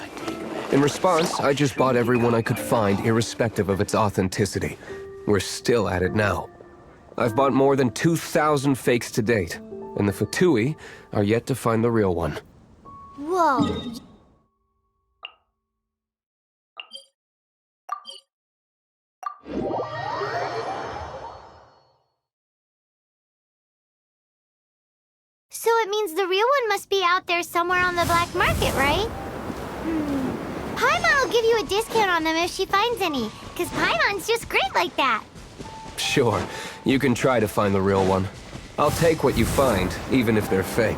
In response, I just bought every one I could find, irrespective of its authenticity. We're still at it now. I've bought more than 2,000 fakes to date, and the Fatui are yet to find the real one. Whoa. So it means the real one must be out there somewhere on the black market, right? Paimon will give you a discount on them if she finds any, because Paimon's just great like that. Sure, you can try to find the real one. I'll take what you find, even if they're fake.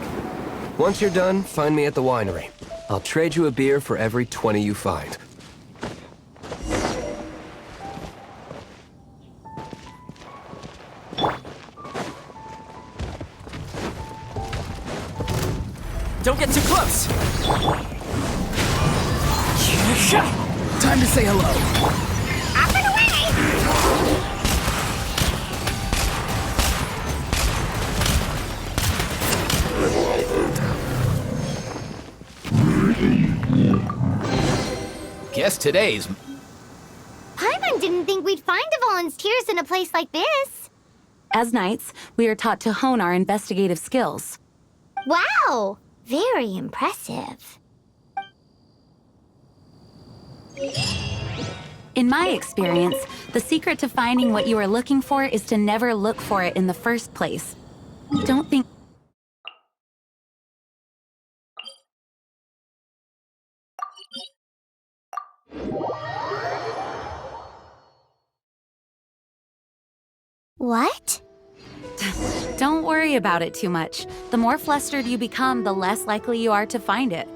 Once you're done, find me at the winery. I'll trade you a beer for every 20 you find. Don't get too close! Time to say hello. Up and away! Guess today's... Paimon didn't think we'd find the volunteers in a place like this. As knights, we are taught to hone our investigative skills. Wow! Very impressive. In my experience, the secret to finding what you are looking for is to never look for it in the first place. Don't think... What? Don't worry about it too much. The more flustered you become, the less likely you are to find it.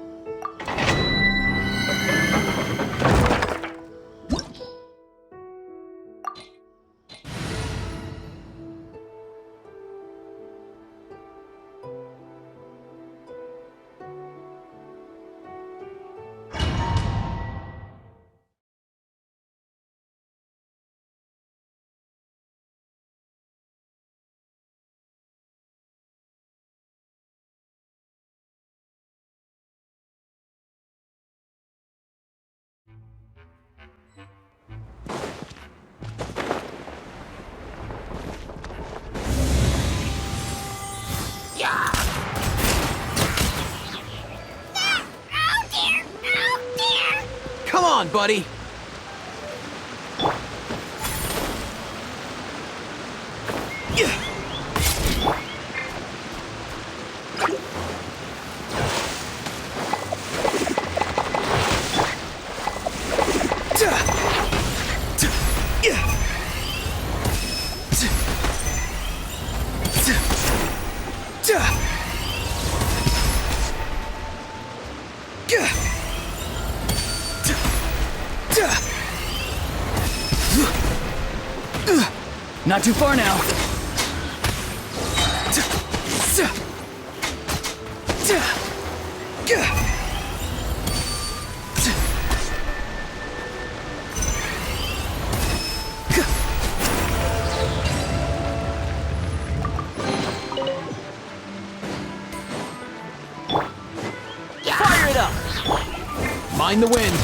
Come on, buddy! Not too far now. Mind the wind.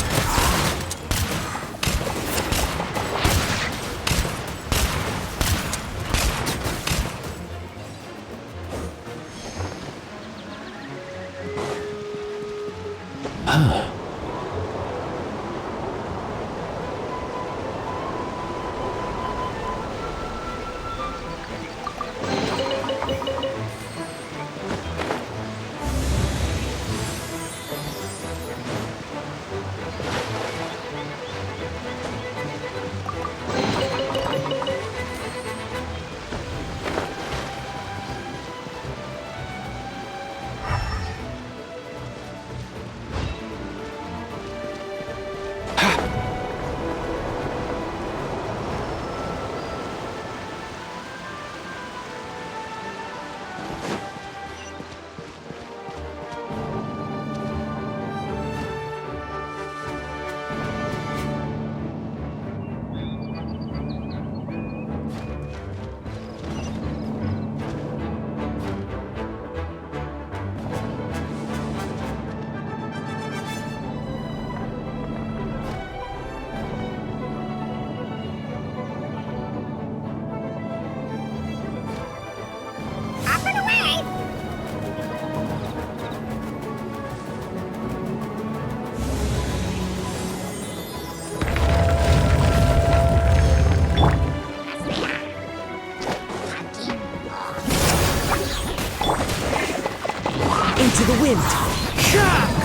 Into the wind.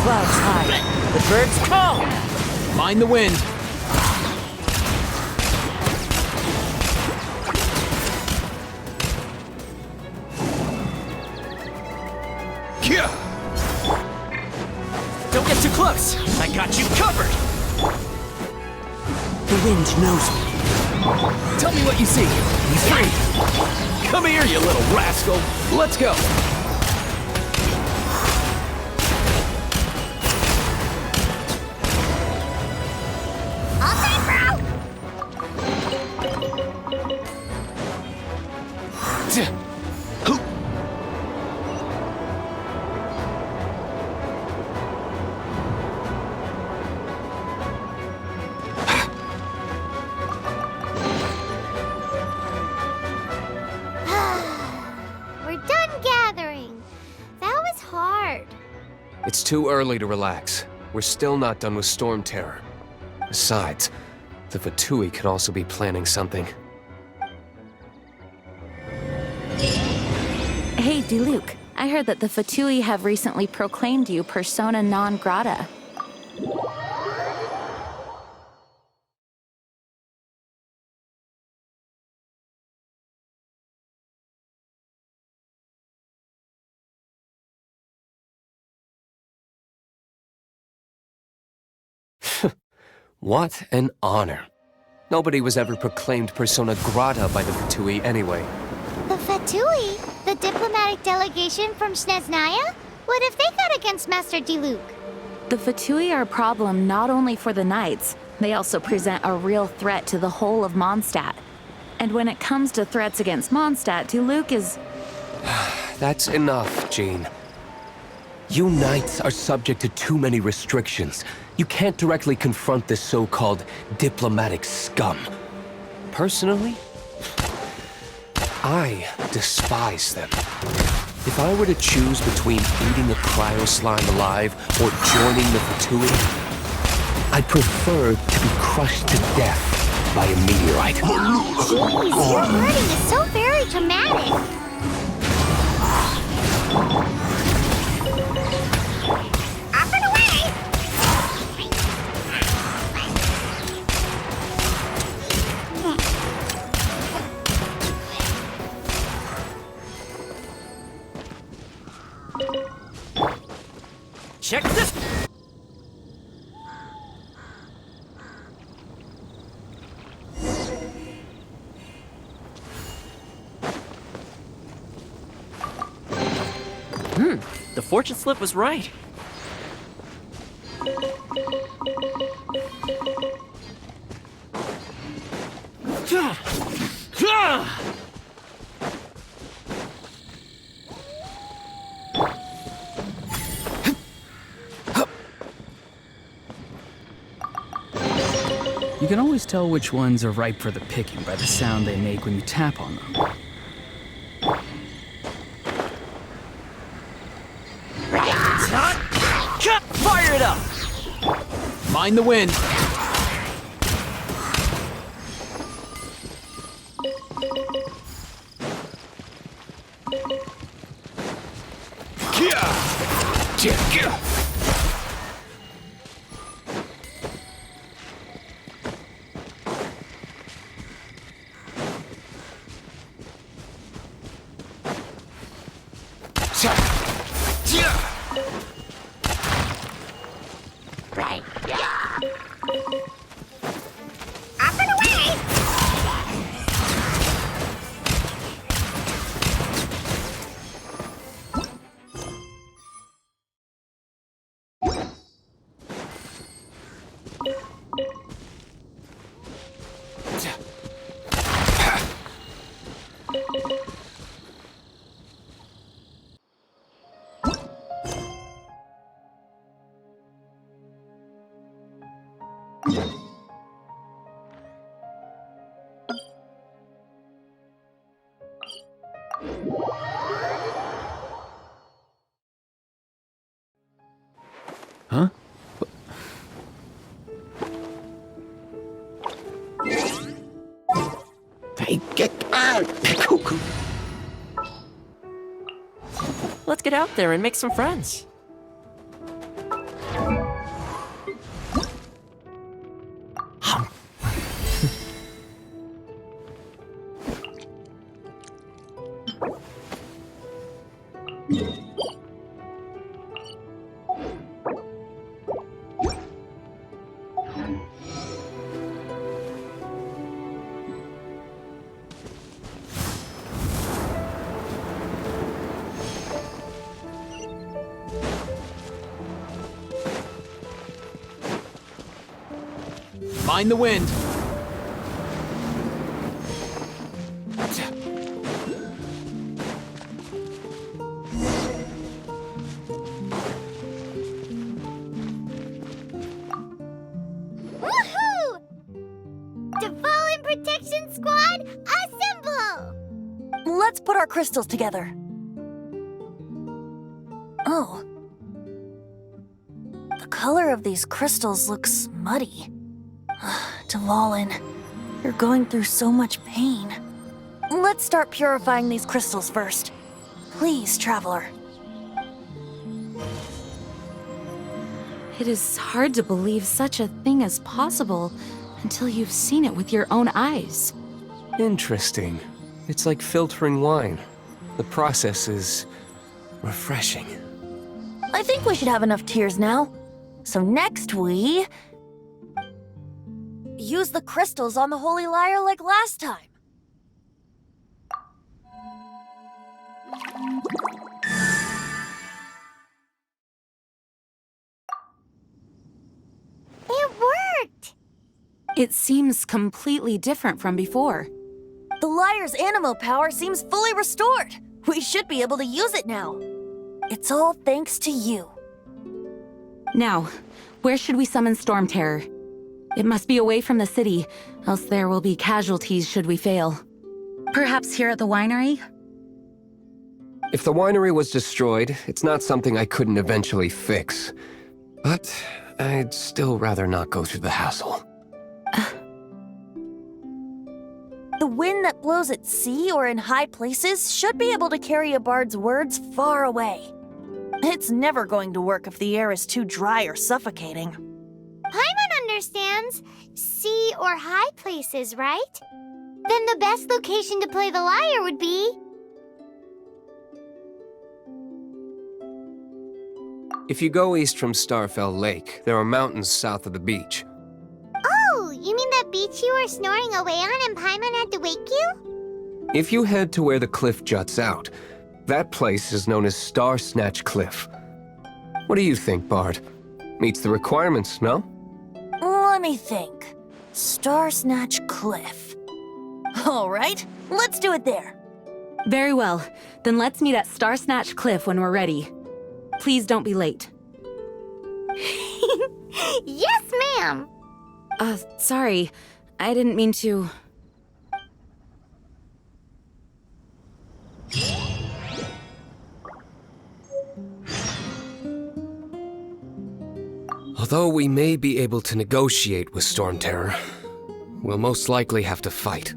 Clouds high. The birds call. Mind the wind. Don't get too close. I got you covered. The wind knows me. Tell me what you see. He's free. Come here, you little rascal. Let's go. We're done gathering. That was hard. It's too early to relax. We're still not done with Storm Terror. Besides, the Fatui could also be planning something. Hey, Diluc, I heard that the Fatui have recently proclaimed you persona non grata. What an honor. Nobody was ever proclaimed persona grata by the Fatui anyway. The Fatui? The diplomatic delegation from Snezhnaya? What if they got against Master Diluc? The Fatui are a problem not only for the Knights, they also present a real threat to the whole of Mondstadt. And when it comes to threats against Mondstadt, Diluc is... That's enough, Jean. You Knights are subject to too many restrictions. You can't directly confront this so-called diplomatic scum. Personally, I despise them. If I were to choose between eating a cryo slime alive or joining the Fatui, I'd prefer to be crushed to death by a meteorite. Jeez, your wording is so very dramatic. Up and away! Check this. The fortune slip was right. You can always tell which ones are ripe for the picking by the sound they make when you tap on them. Fire it up! Mind the wind. Huh? Hey, get out! Cuckoo. Let's get out there and make some friends. Mind the wind. Woohoo! Fallen Protection Squad, assemble! Let's put our crystals together. Oh. The color of these crystals looks muddy. Dvalin, you're going through so much pain. Let's start purifying these crystals first. Please, Traveler. It is hard to believe such a thing is possible until you've seen it with your own eyes. Interesting. It's like filtering wine. The process is refreshing. I think we should have enough tears now. So next we... use the crystals on the Holy Lyre like last time. It worked! It seems completely different from before. The Lyre's animo power seems fully restored. We should be able to use it now. It's all thanks to you. Now, where should we summon Storm Terror? It must be away from the city, else there will be casualties should we fail. Perhaps here at the winery? If the winery was destroyed, it's not something I couldn't eventually fix. But I'd still rather not go through the hassle. The wind that blows at sea or in high places should be able to carry a bard's words far away. It's never going to work if the air is too dry or suffocating. Paimon understands sea or high places, right? Then the best location to play the lyre would be... If you go east from Starfell Lake, there are mountains south of the beach. Oh, you mean that beach you were snoring away on and Paimon had to wake you? If you head to where the cliff juts out, that place is known as Star Snatch Cliff. What do you think, Bard? Meets the requirements, no? Let me think. Star Snatch Cliff. All right, let's do it there. Very well. Then let's meet at Star Snatch Cliff when we're ready. Please don't be late. Yes, ma'am! Sorry. I didn't mean to... Although we may be able to negotiate with Storm Terror, we'll most likely have to fight.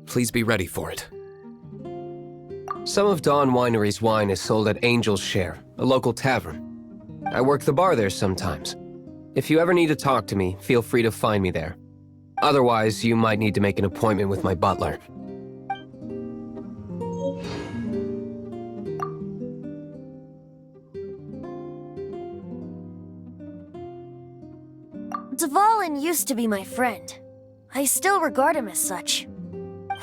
Please be ready for it. Some of Dawn Winery's wine is sold at Angel's Share, a local tavern. I work the bar there sometimes. If you ever need to talk to me, feel free to find me there. Otherwise, you might need to make an appointment with my butler. Dvalin used to be my friend. I still regard him as such.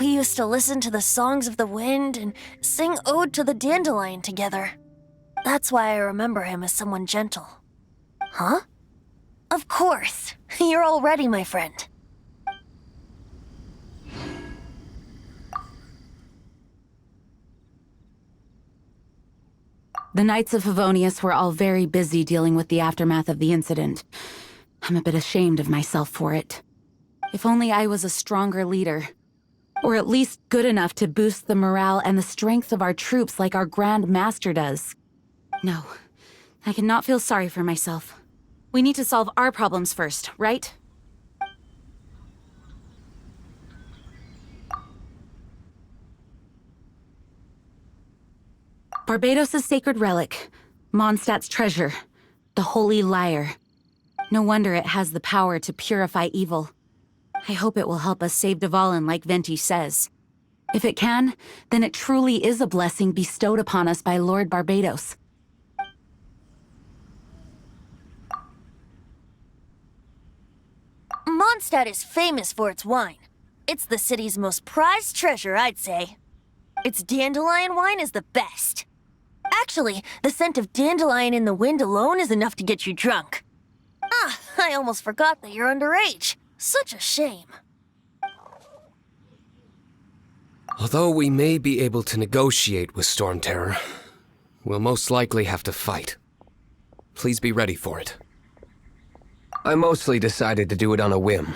We used to listen to the songs of the wind and sing Ode to the Dandelion together. That's why I remember him as someone gentle. Huh? Of course. You're already my friend. The Knights of Favonius were all very busy dealing with the aftermath of the incident. I'm a bit ashamed of myself for it. If only I was a stronger leader. Or at least good enough to boost the morale and the strength of our troops like our Grand Master does. No, I cannot feel sorry for myself. We need to solve our problems first, right? Barbados' sacred relic, Mondstadt's treasure, the Holy Lyre. No wonder it has the power to purify evil. I hope it will help us save Dvalin like Venti says. If it can, then it truly is a blessing bestowed upon us by Lord Barbados. Mondstadt is famous for its wine. It's the city's most prized treasure, I'd say. Its dandelion wine is the best. Actually, the scent of dandelion in the wind alone is enough to get you drunk. Ah, I almost forgot that you're underage. Such a shame. Although we may be able to negotiate with Storm Terror, we'll most likely have to fight. Please be ready for it. I mostly decided to do it on a whim,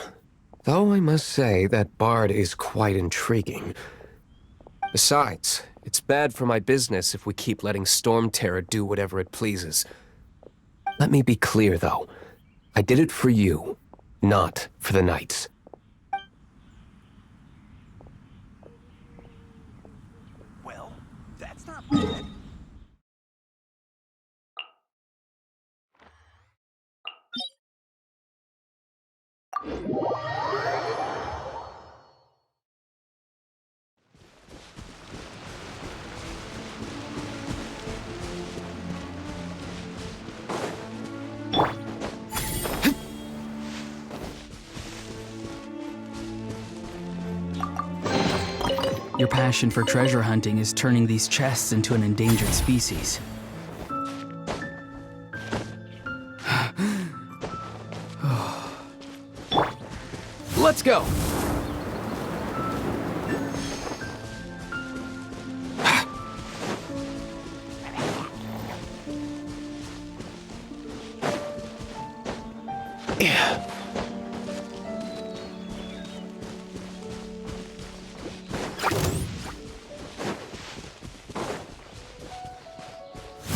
though I must say that Bard is quite intriguing. Besides, it's bad for my business if we keep letting Storm Terror do whatever it pleases. Let me be clear, though. I did it for you, not for the Knights. Well, that's not bad. Your passion for treasure hunting is turning these chests into an endangered species. Let's go!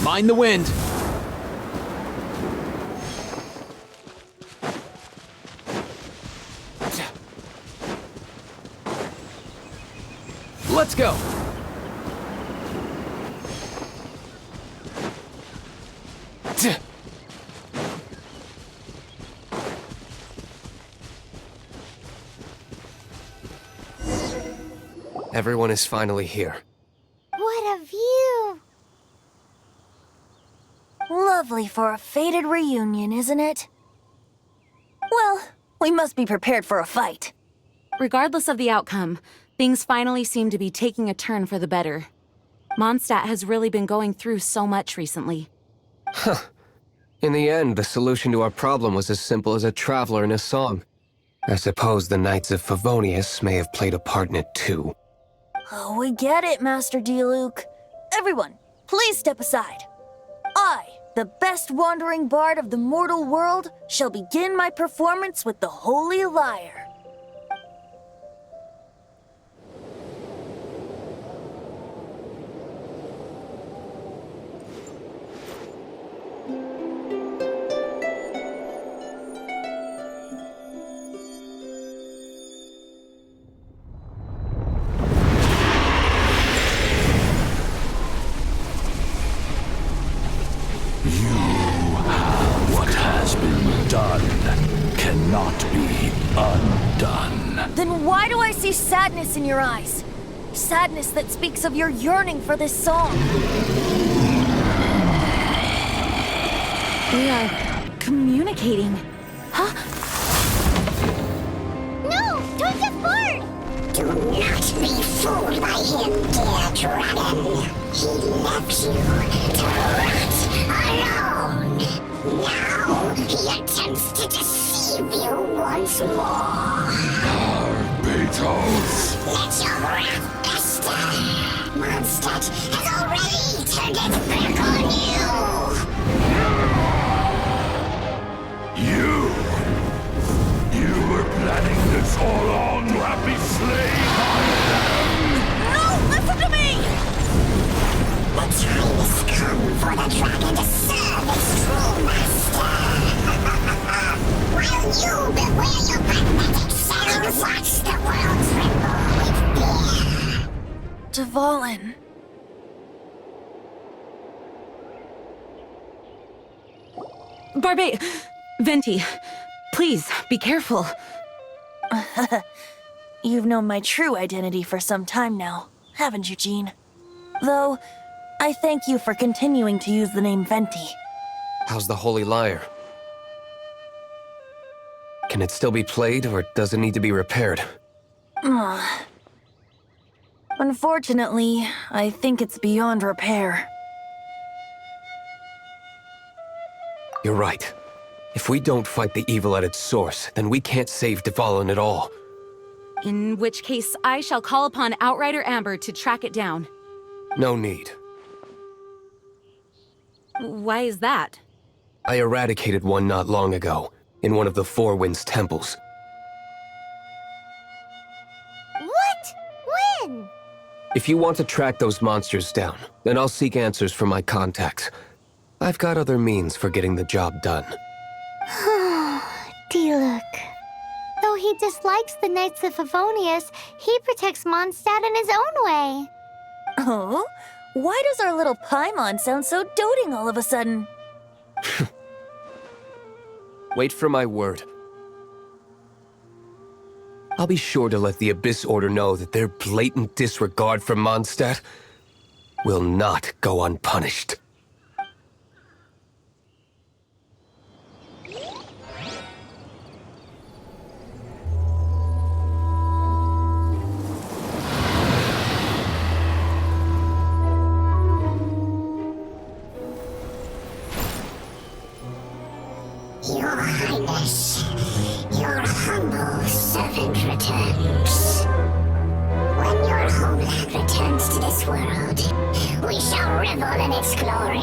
Mind the wind! Let's go! Everyone is finally here. What a view! Lovely for a fated reunion, isn't it? Well, we must be prepared for a fight. Regardless of the outcome, things finally seem to be taking a turn for the better. Mondstadt has really been going through so much recently. Huh. In the end, the solution to our problem was as simple as a traveler in a song. I suppose the Knights of Favonius may have played a part in it too. Oh, we get it, Master D. Luke. Everyone, please step aside. I, the best wandering bard of the mortal world, shall begin my performance with the Holy Lyre. What has been done cannot be undone. Then why do I see sadness in your eyes? Sadness that speaks of your yearning for this song. We are communicating. Huh? No! Don't get bored! Do not be fooled by him, dear dragon. He left you to rot alone. Now he attempts to deceive you once more. Beatles! Let your wrath fester. Mondstadt has already turned its back on You were planning this all along to have me slain by them! No! Listen to me! The time has come for the dragon to serve its true master. While you beware your magnetic cells, watch the world tremble with fear. Dvalin. Venti, please, be careful. You've known my true identity for some time now, haven't you, Jean? Though, I thank you for continuing to use the name Venti. How's the Holy Lyre? Can it still be played, or does it need to be repaired? Unfortunately, I think it's beyond repair. You're right. If we don't fight the evil at its source, then we can't save Dvalin at all. In which case, I shall call upon Outrider Amber to track it down. No need. Why is that? I eradicated one not long ago, in one of the Four Winds temples. What? When? If you want to track those monsters down, then I'll seek answers from my contacts. I've got other means for getting the job done. Diluc. Though he dislikes the Knights of Favonius, he protects Mondstadt in his own way. Oh? Why does our little Paimon sound so doting all of a sudden? Wait for my word. I'll be sure to let the Abyss Order know that their blatant disregard for Mondstadt will not go unpunished. Your Highness, your humble servant returns. When your homeland returns to this world, we shall revel in its glory.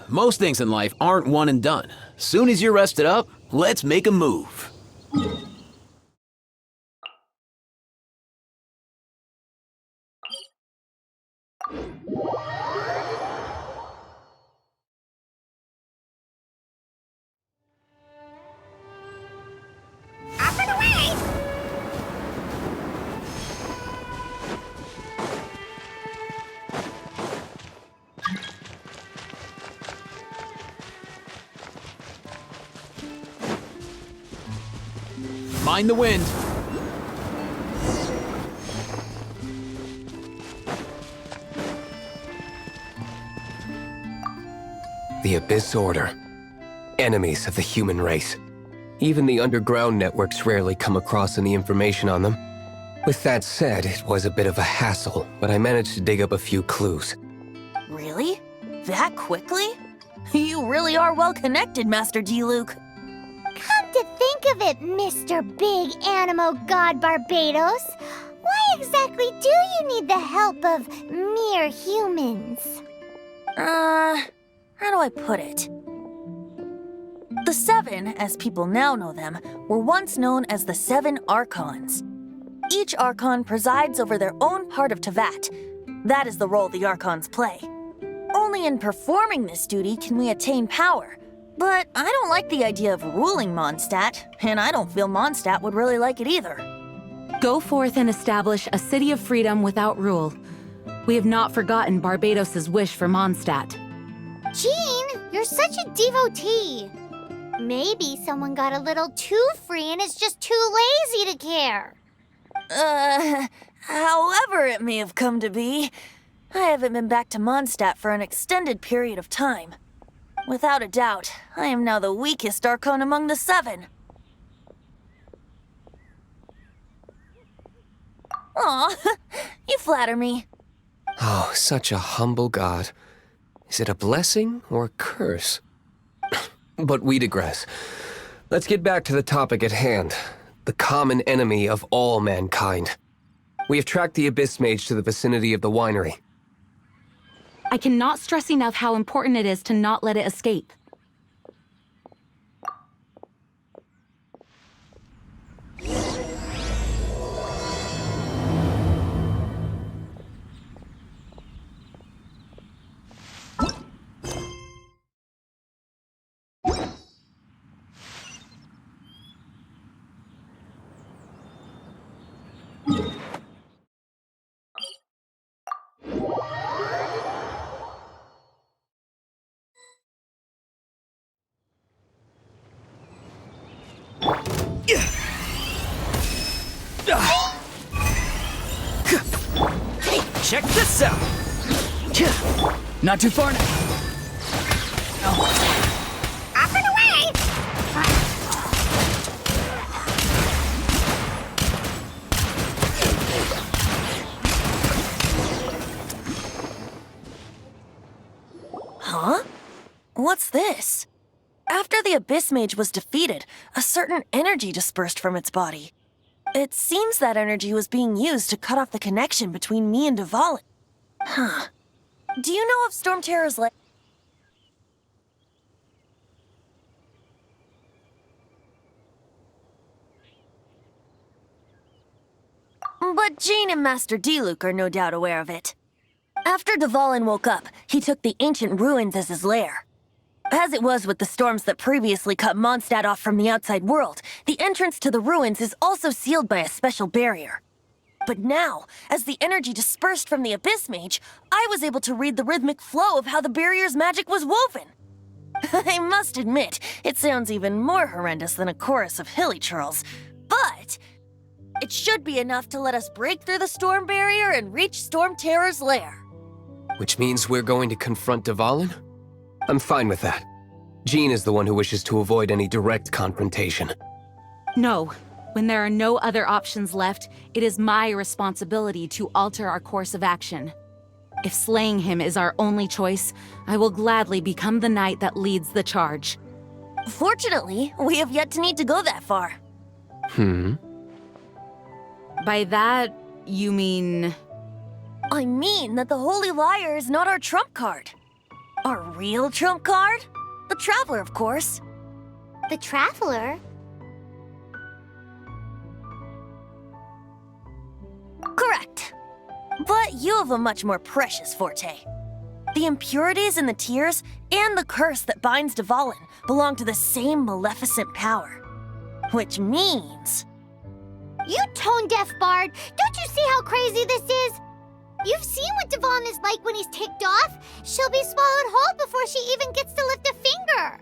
Most things in life aren't one and done. Soon as you're rested up, let's make a move. Up and away! Mind the wind. The Abyss Order. Enemies of the human race. Even the underground networks rarely come across any information on them. With that said, it was a bit of a hassle, but I managed to dig up a few clues. Really? That quickly? You really are well connected, Master D-Luke. Come to think of it, Mr. Big Animo God Barbados, why exactly do you need the help of mere humans? How do I put it? The Seven, as people now know them, were once known as the Seven Archons. Each Archon presides over their own part of Teyvat. That is the role the Archons play. Only in performing this duty can we attain power. But I don't like the idea of ruling Mondstadt, and I don't feel Mondstadt would really like it either. Go forth and establish a city of freedom without rule. We have not forgotten Barbados' wish for Mondstadt. Jean, you're such a devotee. Maybe someone got a little too free and is just too lazy to care. However it may have come to be, I haven't been back to Mondstadt for an extended period of time. Without a doubt, I am now the weakest Archon among the Seven. Aw, you flatter me. Oh, such a humble god. Is it a blessing or a curse? But we digress. Let's get back to the topic at hand. The common enemy of all mankind. We have tracked the Abyss Mage to the vicinity of the winery. I cannot stress enough how important it is to not let it escape. Check this out! Not too far now. Up and away! Huh? What's this? After the Abyss Mage was defeated, a certain energy dispersed from its body. It seems that energy was being used to cut off the connection between me and Dvalin. Huh. Do you know of Storm Terror's lair? But Jean and Master D-Luke are no doubt aware of it. After Dvalin woke up, he took the ancient ruins as his lair. As it was with the storms that previously cut Mondstadt off from the outside world, the entrance to the ruins is also sealed by a special barrier. But now, as the energy dispersed from the Abyss Mage, I was able to read the rhythmic flow of how the barrier's magic was woven. I must admit, it sounds even more horrendous than a chorus of hilly churls, but it should be enough to let us break through the storm barrier and reach Storm Terror's lair. Which means we're going to confront Dvalin? I'm fine with that. Jean is the one who wishes to avoid any direct confrontation. No. When there are no other options left, it is my responsibility to alter our course of action. If slaying him is our only choice, I will gladly become the knight that leads the charge. Fortunately, we have yet to need to go that far. By that, you mean... I mean that the Holy Liar is not our trump card. Our real trump card? The Traveler, of course. The Traveler? Correct. But you have a much more precious forte. The impurities in the tears and the curse that binds Dvalin belong to the same maleficent power. Which means... You tone-deaf bard! Don't you see how crazy this is? You've seen what Dvalin is like when he's ticked off. She'll be swallowed whole before she even gets to lift a finger.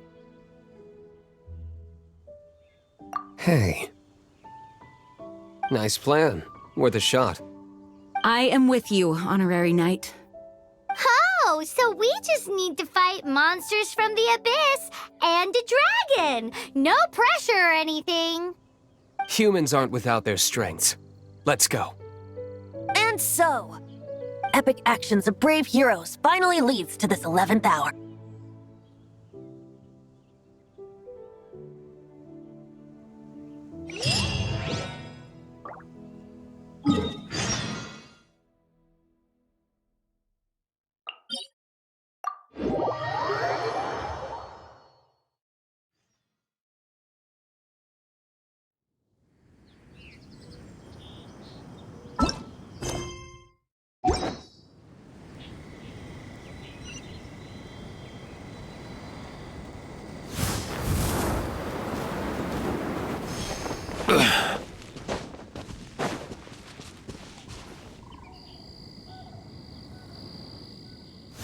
Hey. Nice plan. Worth a shot. I am with you, Honorary Knight. Oh, Oh, so we just need to fight monsters from the abyss and a dragon. No pressure or anything. Humans aren't without their strengths. Let's go. And so, epic actions of brave heroes finally leads to this 11th hour.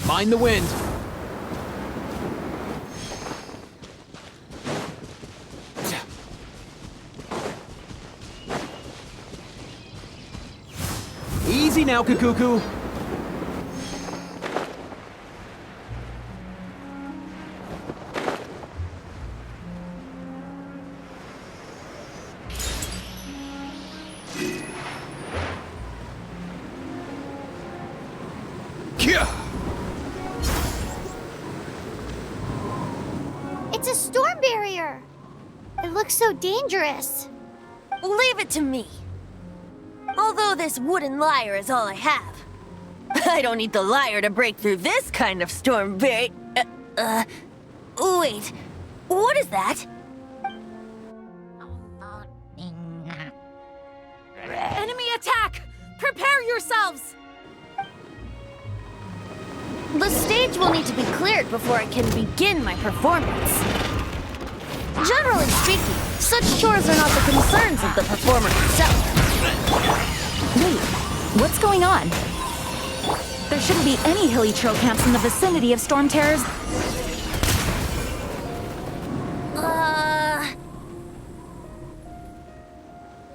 Mind the wind. Easy now, Kakuku. It's a storm barrier. It looks so dangerous. Leave it to me. Although this wooden lyre is all I have, I don't need the lyre to break through this kind of storm barrier. Wait, what is that? Enemy attack! Prepare yourselves! The stage will need to be cleared before I can begin my performance. Generally speaking, such chores are not the concerns of the performer himself. Wait, what's going on? There shouldn't be any hilly trail camps in the vicinity of Storm Terrors.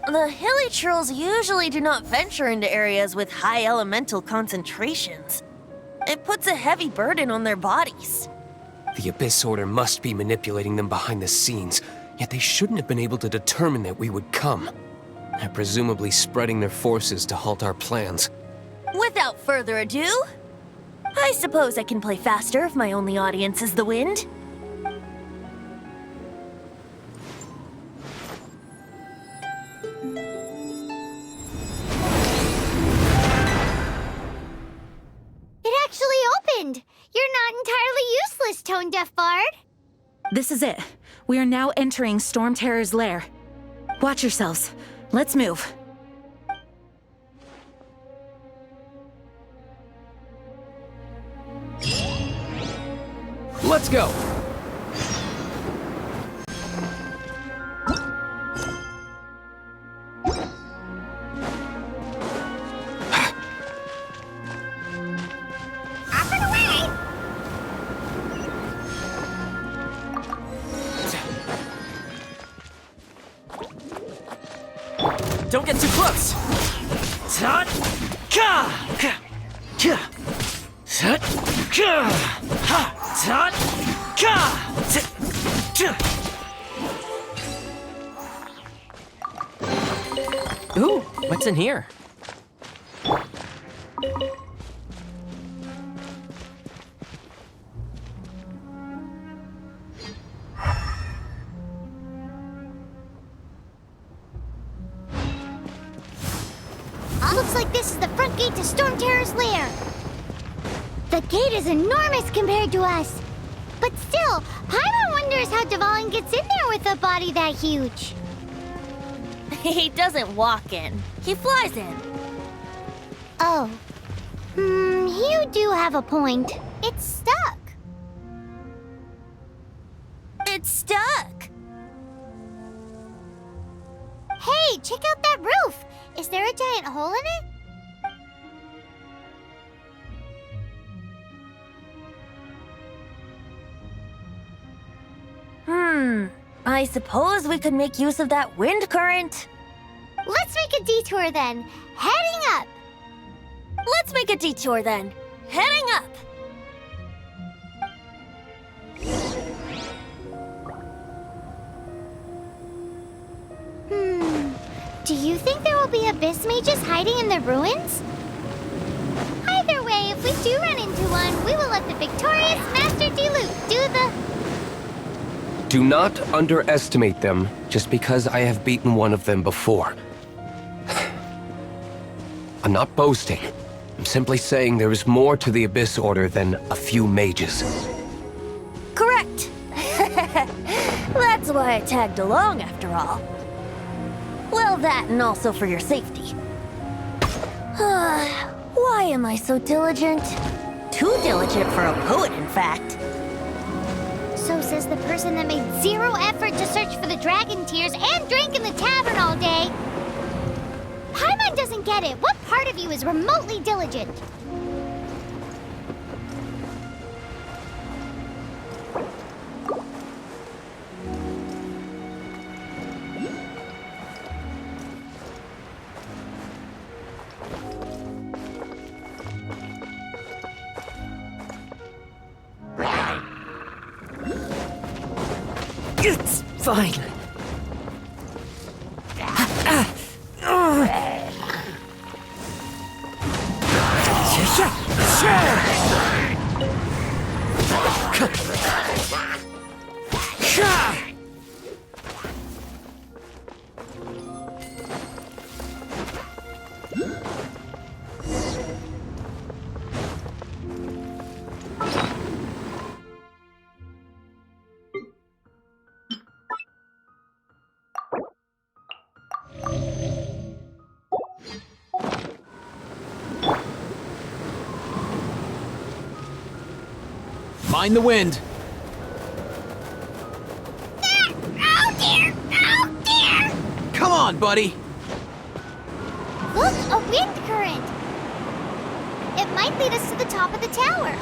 The hilly trolls usually do not venture into areas with high elemental concentrations. It puts a heavy burden on their bodies. The Abyss Order must be manipulating them behind the scenes, yet they shouldn't have been able to determine that we would come. They're presumably spreading their forces to halt our plans. Without further ado, I suppose I can play faster if my only audience is the wind. It actually opened. You're not entirely useless, Tone Deaf Bard. This is it. We are now entering Storm Terror's lair. Watch yourselves. Let's move. Let's go. Up and away! Don't get too close. Tut! Ka! Ka! Ka! Tut! Ka! Ha! Tut! Ka! Tut! Ooh, what's in here? Looks like this is the front gate to Storm Terror's lair. The gate is enormous compared to us. But still, Paimon wonders how Dvalin gets in there with a body that huge. He doesn't walk in. He flies in. Oh. You do have a point. It's stuck. It's stuck. Hey, check out that roof. Is there a giant hole in it? I suppose we could make use of that wind current. Let's make a detour then. Heading up. Let's make a detour then. Heading up. Do you think there will be abyss mages hiding in the ruins? Either way, if we do run into one, we will let the victorious Master Diluc do the... Do not underestimate them just because I have beaten one of them before. I'm not boasting. I'm simply saying there is more to the Abyss Order than a few mages. Correct. That's why I tagged along, after all. Well, that and also for your safety. Why am I so diligent? Too diligent for a poet, in fact. So says the person that made zero effort to search for the dragon tears and drank in the tavern all day. Paimon doesn't get it. What part of you is remotely diligent? It's fine. Mind the wind. Oh dear! Oh dear! Come on, buddy. Look, a wind current! It might lead us to the top of the tower.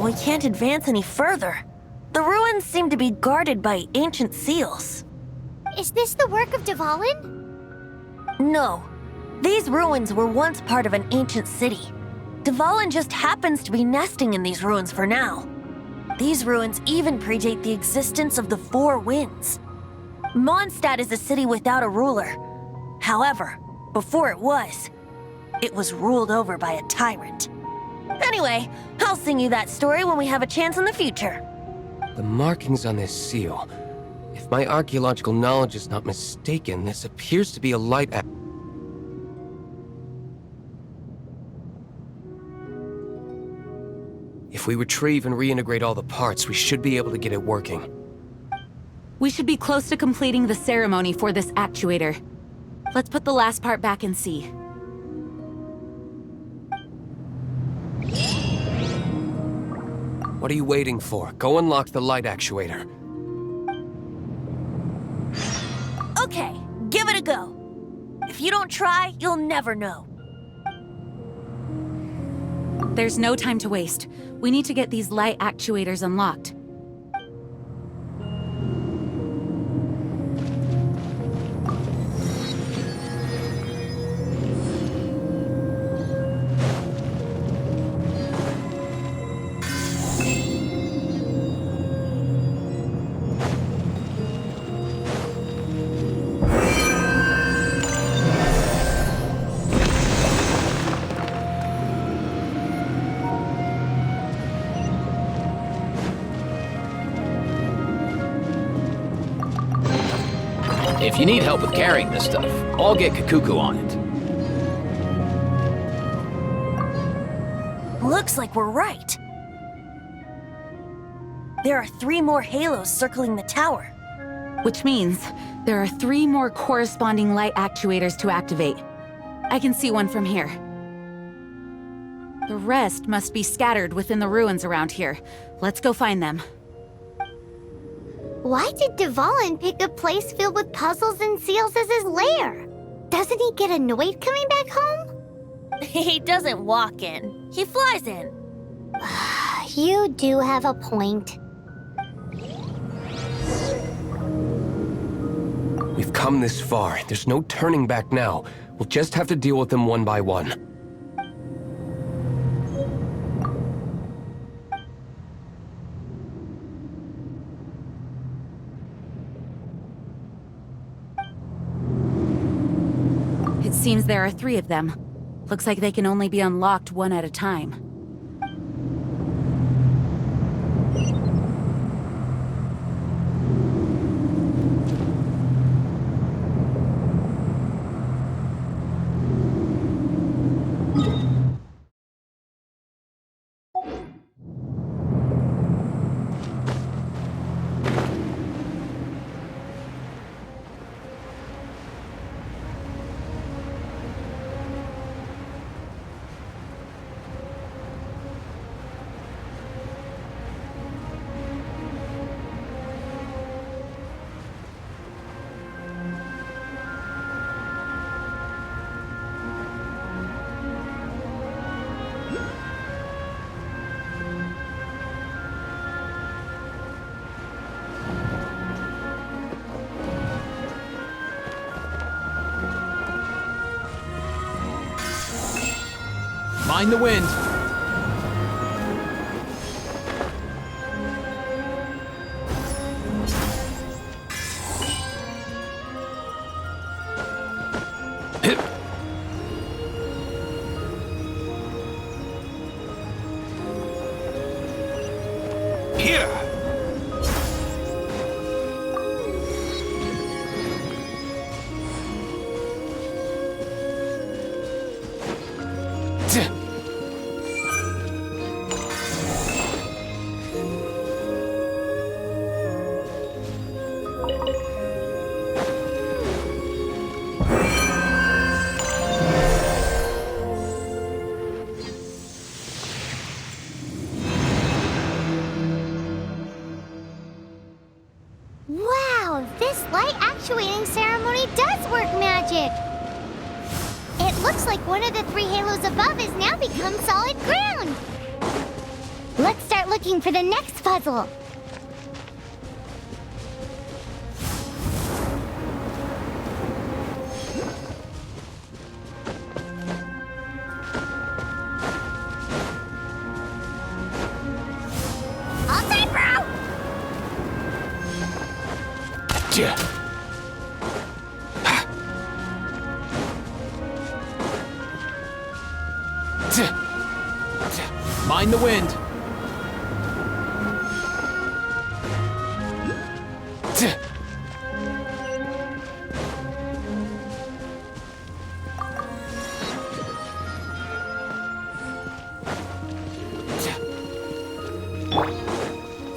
We can't advance any further. The ruins seem to be guarded by ancient seals. Is this the work of Dvalin? No. These ruins were once part of an ancient city. Dvalin just happens to be nesting in these ruins for now. These ruins even predate the existence of the Four Winds. Mondstadt is a city without a ruler. However, before it was ruled over by a tyrant. Anyway, I'll sing you that story when we have a chance in the future. The markings on this seal. If my archaeological knowledge is not mistaken, this appears to be a light act. If we retrieve and reintegrate all the parts, we should be able to get it working. We should be close to completing the ceremony for this actuator. Let's put the last part back and see. What are you waiting for? Go unlock the light actuator. Okay, give it a go. If you don't try, you'll never know. There's no time to waste. We need to get these light actuators unlocked. If you need help with carrying this stuff, I'll get Kakuku on it. Looks like we're right. There are 3 more halos circling the tower. Which means there are 3 more corresponding light actuators to activate. I can see one from here. The rest must be scattered within the ruins around here. Let's go find them. Why did Dvalin pick a place filled with puzzles and seals as his lair? Doesn't he get annoyed coming back home? He doesn't walk in. He flies in. You do have a point. We've come this far. There's no turning back now. We'll just have to deal with them one by one. It seems there are 3 of them. Looks like they can only be unlocked one at a time. Mind the wind. Here! Wow, this light actuating ceremony does work magic! It looks like one of the 3 halos above has now become solid ground! Let's start looking for the next puzzle! All time, bro! Mind the wind.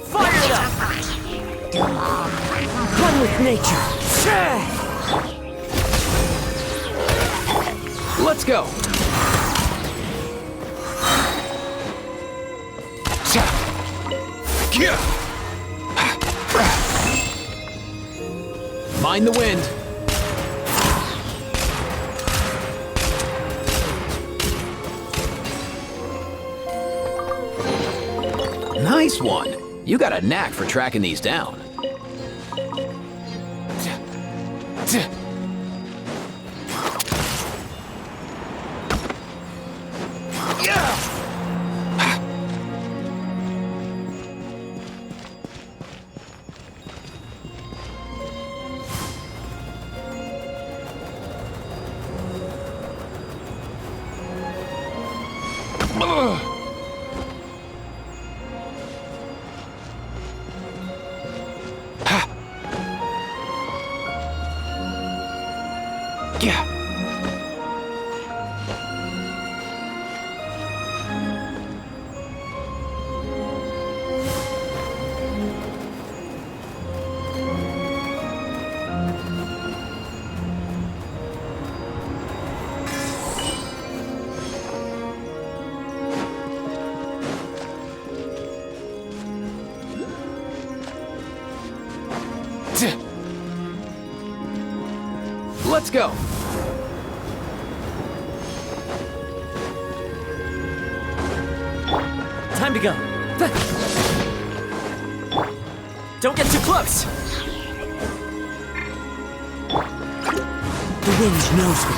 Fire it up! One with nature. Let's go. Mind the wind. Nice one. You got a knack for tracking these down. Let's go! Time to go. Don't get too close! The wind knows me.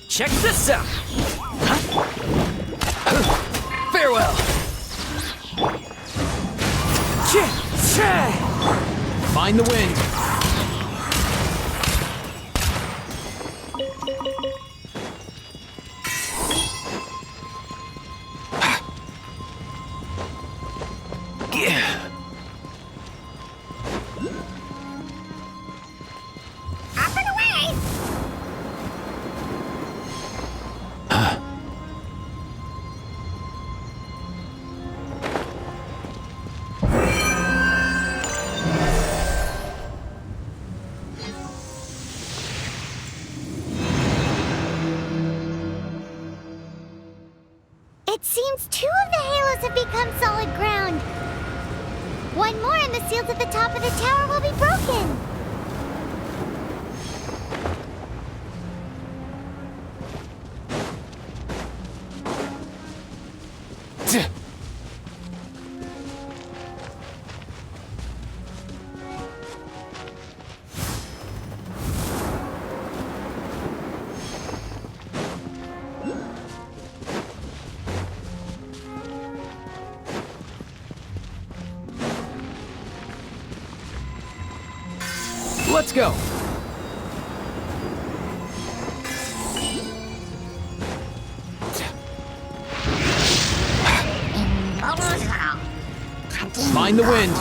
Check this out! Farewell! Find the wind. Up and away! It seems 2 of the halos have become solid ground. 1 more and the seals at the top of the tower will be broken. Let's go! Find the wind.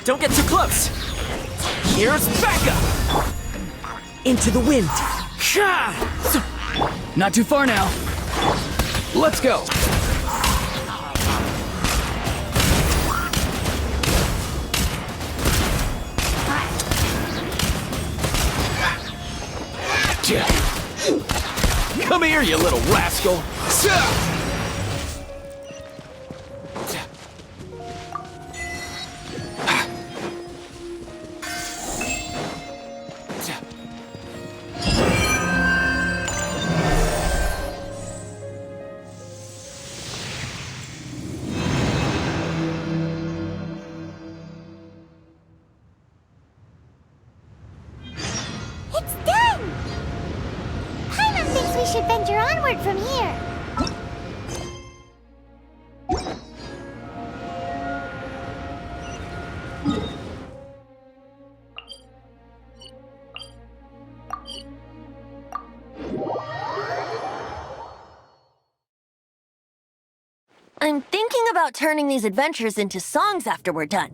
Don't get too close! Here's backup! Into the wind! Not too far now. Let's go! Come here, you little rascal! It's done! Paimon thinks we should venture onward from here. I'm thinking about turning these adventures into songs after we're done.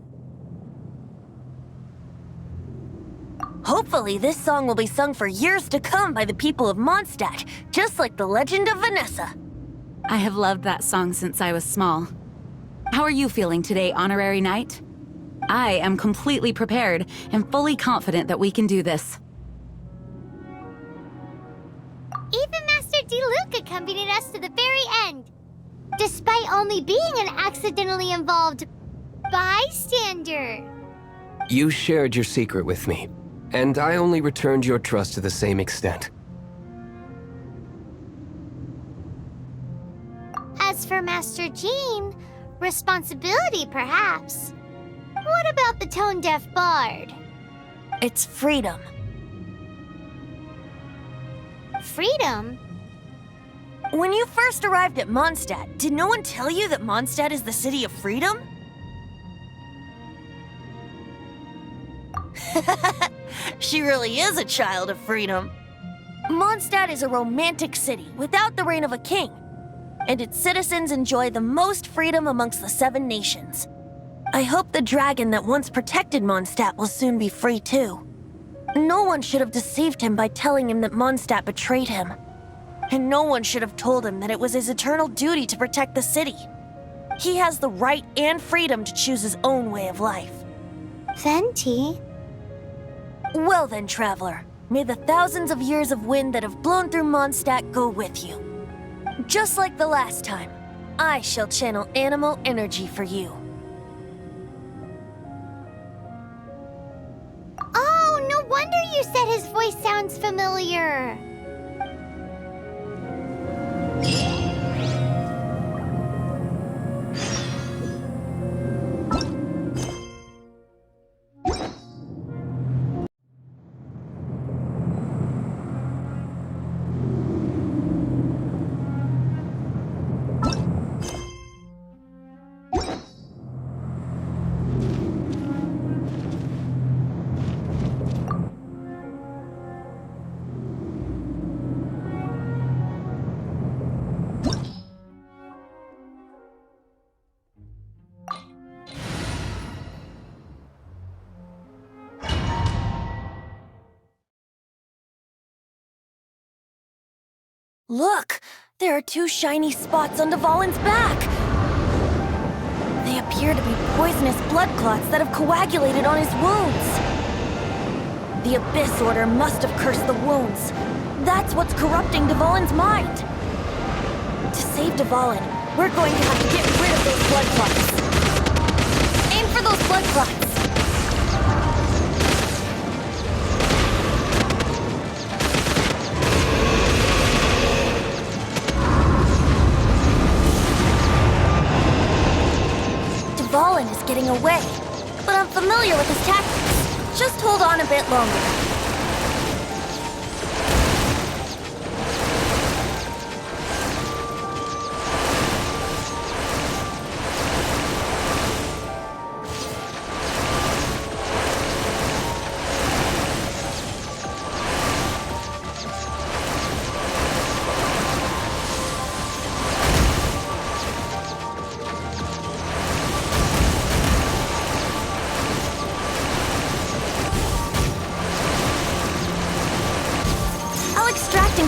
Hopefully, this song will be sung for years to come by the people of Mondstadt, just like the legend of Vanessa. I have loved that song since I was small. How are you feeling today, Honorary Knight? I am completely prepared and fully confident that we can do this. Even Master Diluc accompanied us to the very end, despite only being an accidentally involved bystander. You shared your secret with me, and I only returned your trust to the same extent. As for Master Jean, responsibility perhaps. What about the tone-deaf bard? It's freedom. Freedom? When you first arrived at Mondstadt, did no one tell you that Mondstadt is the city of freedom? She really is a child of freedom. Mondstadt is a romantic city without the reign of a king, and its citizens enjoy the most freedom amongst the 7 nations. I hope the dragon that once protected Mondstadt will soon be free too. No one should have deceived him by telling him that Mondstadt betrayed him. And no one should have told him that it was his eternal duty to protect the city. He has the right and freedom to choose his own way of life. Venti? Well then, traveler, may the thousands of years of wind that have blown through Mondstadt go with you. Just like the last time, I shall channel animal energy for you. Oh, no wonder you said his voice sounds familiar. Look! There are two shiny spots on Dvalin's back! They appear to be poisonous blood clots that have coagulated on his wounds. The Abyss Order must have cursed the wounds. That's what's corrupting Dvalin's mind. To save Dvalin, we're going to have to get rid of those blood clots. Aim for those blood clots! Dvalin is getting away, but I'm familiar with his tactics. Just hold on a bit longer.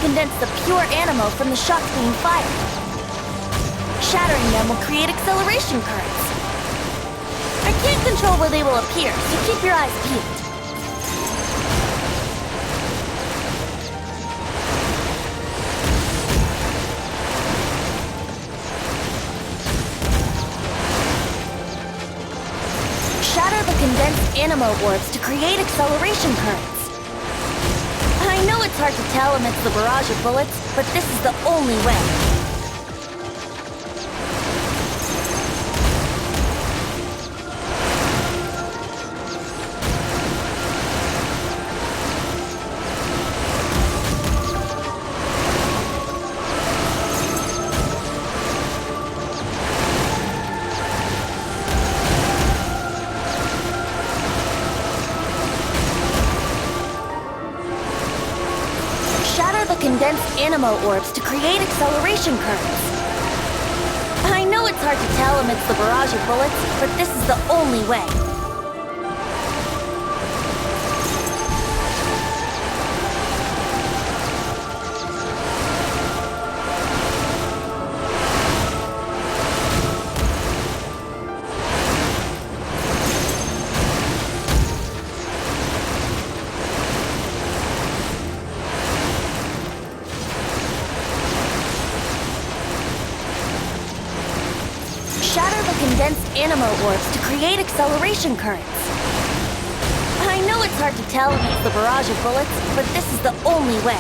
Condense the pure animo from the shots being fired. Shattering them will create acceleration currents. I can't control where they will appear, so keep your eyes peeled. Shatter the condensed animo orbs to create acceleration currents. I know it's hard to tell amidst the barrage of bullets, but this is the only way. Condensed animo orbs to create acceleration currents. I know it's hard to tell amidst the barrage of bullets, but this is the only way. Condensed animo orbs to create acceleration currents. I know it's hard to tell amidst the barrage of bullets, but this is the only way.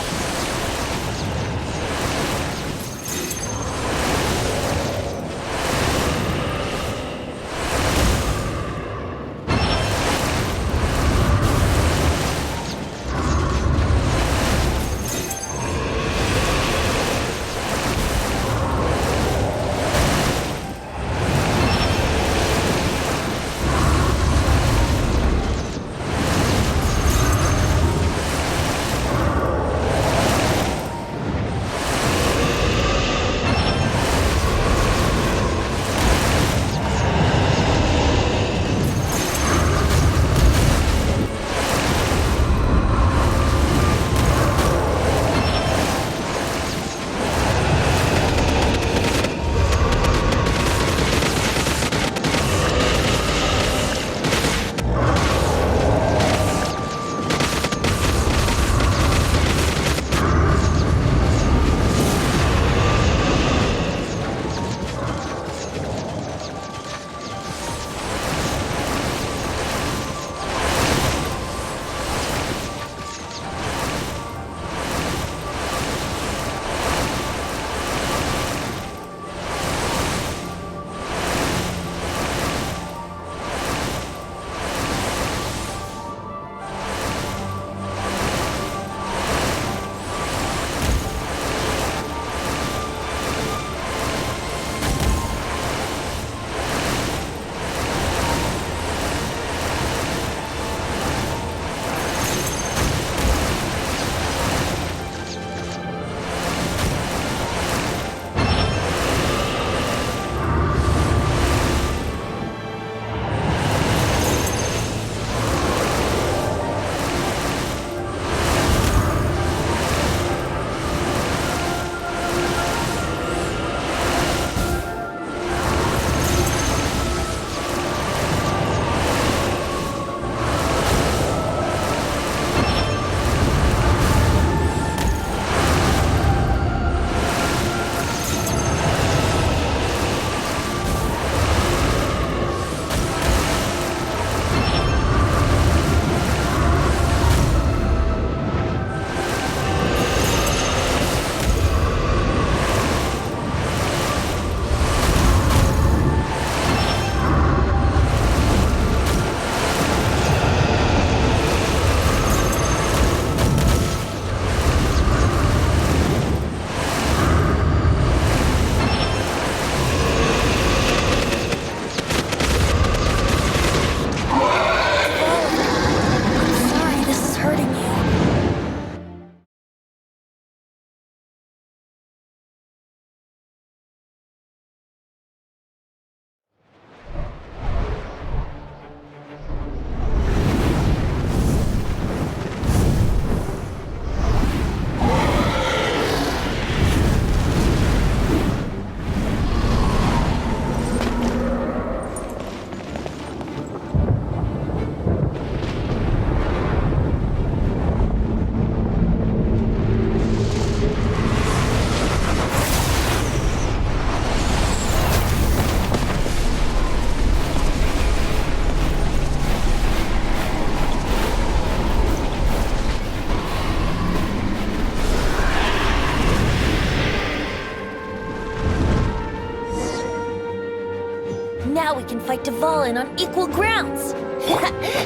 Dvalin on equal grounds.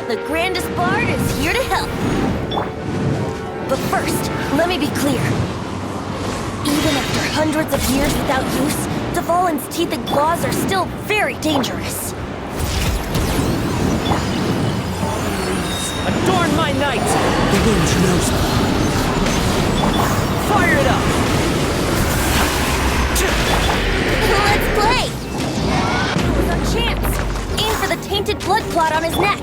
The grandest bard is here to help. But first, let me be clear. Even after hundreds of years without use, Dvalin's teeth and claws are still very dangerous. Adorn my night! The wind knows me. Fire it up! Let's play! Now's our chance! Aim for the tainted blood clot on his neck!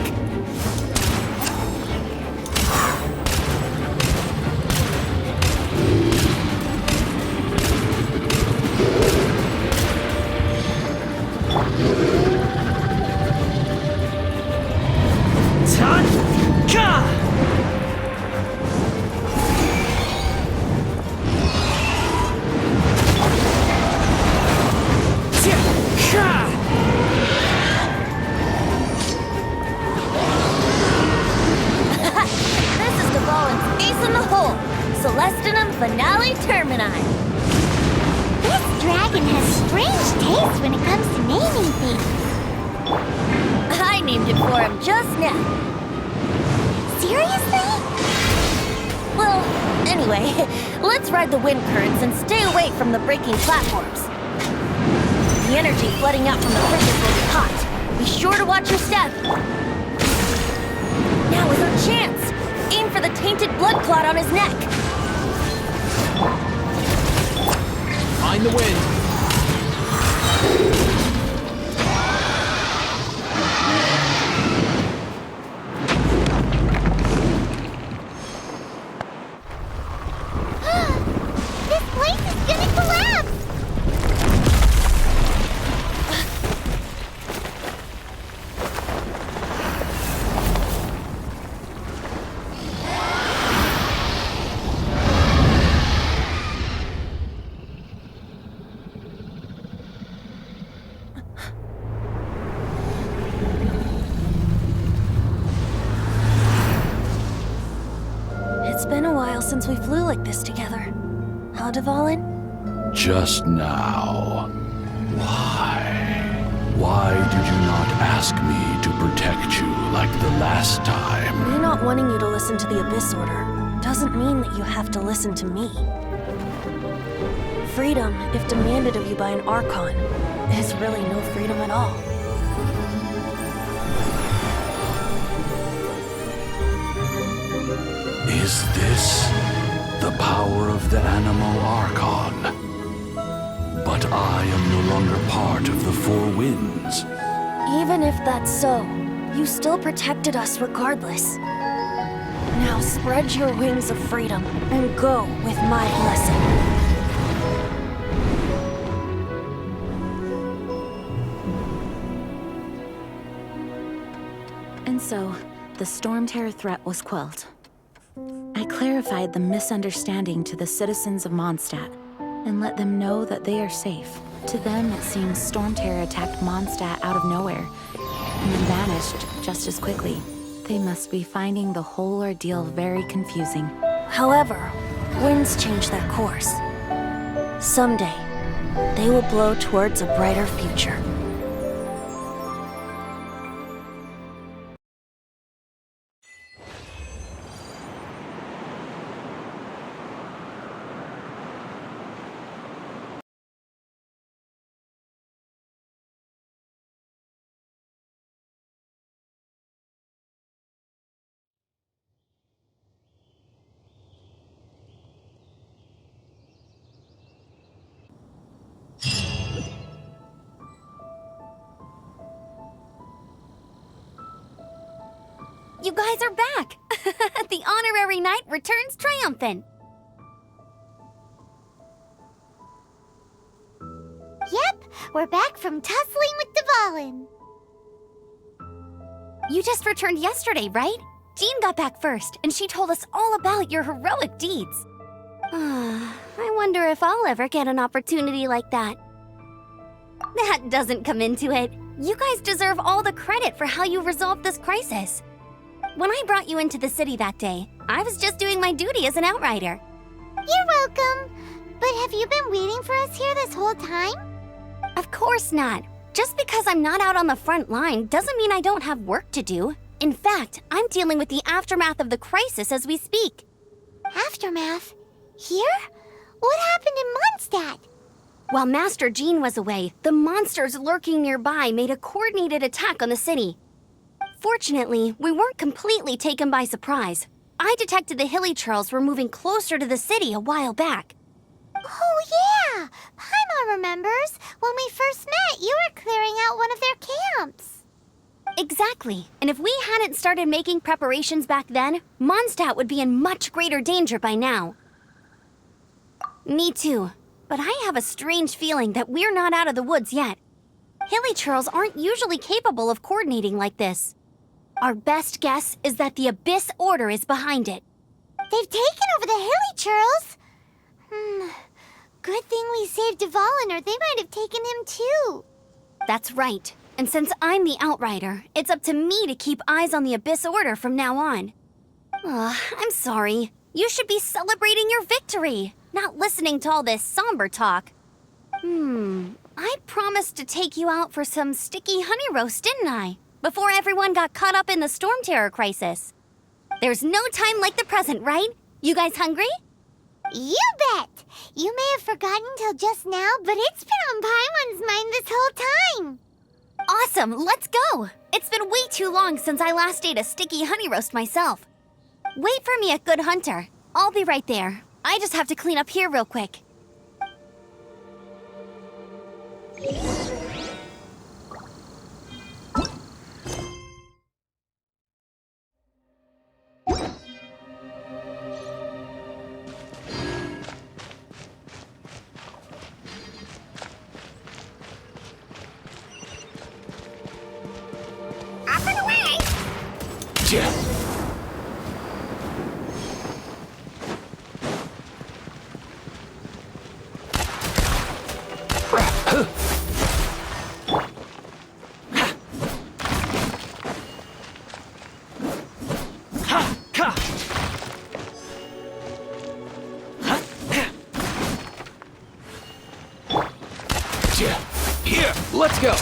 Celestinum Finale Termini. This dragon has strange taste when it comes to naming things. I named it for him just now. Seriously? Well, anyway, let's ride the wind currents and stay away from the breaking platforms. The energy flooding out from the bridges will be hot. Be sure to watch your step. Now is our chance. Aim for the tainted blood clot on his neck. Mind the wind. This place is gonna collapse! It's been a while since we flew like this together. Huh, Dvalin? Just now. Why? Why did you not ask me to protect you like the last time? Me not wanting you to listen to the Abyss Order doesn't mean that you have to listen to me. Freedom, if demanded of you by an Archon, is really no freedom at all. Is this the power of the Animal Archon? But I am no longer part of the Four Winds. Even if that's so, you still protected us regardless. Now spread your wings of freedom and go with my blessing. And so, the Storm Terror threat was quelled. I clarified the misunderstanding to the citizens of Mondstadt and let them know that they are safe. To them, it seems Storm Terror attacked Mondstadt out of nowhere and then vanished just as quickly. They must be finding the whole ordeal very confusing. However, winds change their course. Someday, they will blow towards a brighter future. You guys are back! The honorary knight returns triumphant. Yep, we're back from tussling with Dvalin. You just returned yesterday, right? Jean got back first, and she told us all about your heroic deeds. I wonder if I'll ever get an opportunity like that. That doesn't come into it. You guys deserve all the credit for how you resolved this crisis. When I brought you into the city that day, I was just doing my duty as an outrider. You're welcome. But have you been waiting for us here this whole time? Of course not. Just because I'm not out on the front line doesn't mean I don't have work to do. In fact, I'm dealing with the aftermath of the crisis as we speak. Aftermath? Here? What happened in Mondstadt? While Master Jean was away, the monsters lurking nearby made a coordinated attack on the city. Fortunately, we weren't completely taken by surprise. I detected the Hilly Churls were moving closer to the city a while back. Oh yeah! Paimon remembers. When we first met, you were clearing out one of their camps. Exactly. And if we hadn't started making preparations back then, Mondstadt would be in much greater danger by now. Me too. But I have a strange feeling that we're not out of the woods yet. Hilly Churls aren't usually capable of coordinating like this. Our best guess is that the Abyss Order is behind it. They've taken over the Hilly Churls? Good thing we saved Dvalin, or they might have taken him too. That's right. And since I'm the Outrider, it's up to me to keep eyes on the Abyss Order from now on. I'm sorry. You should be celebrating your victory, not listening to all this somber talk. I promised to take you out for some sticky honey roast, didn't I? Before everyone got caught up in the Storm Terror crisis. There's no time like the present, right? You guys hungry? You bet! You may have forgotten till just now, but it's been on Paimon's mind this whole time. Awesome, let's go! It's been way too long since I last ate a sticky honey roast myself. Wait for me at Good Hunter. I'll be right there. I just have to clean up here real quick. Up and away! Here, let's go.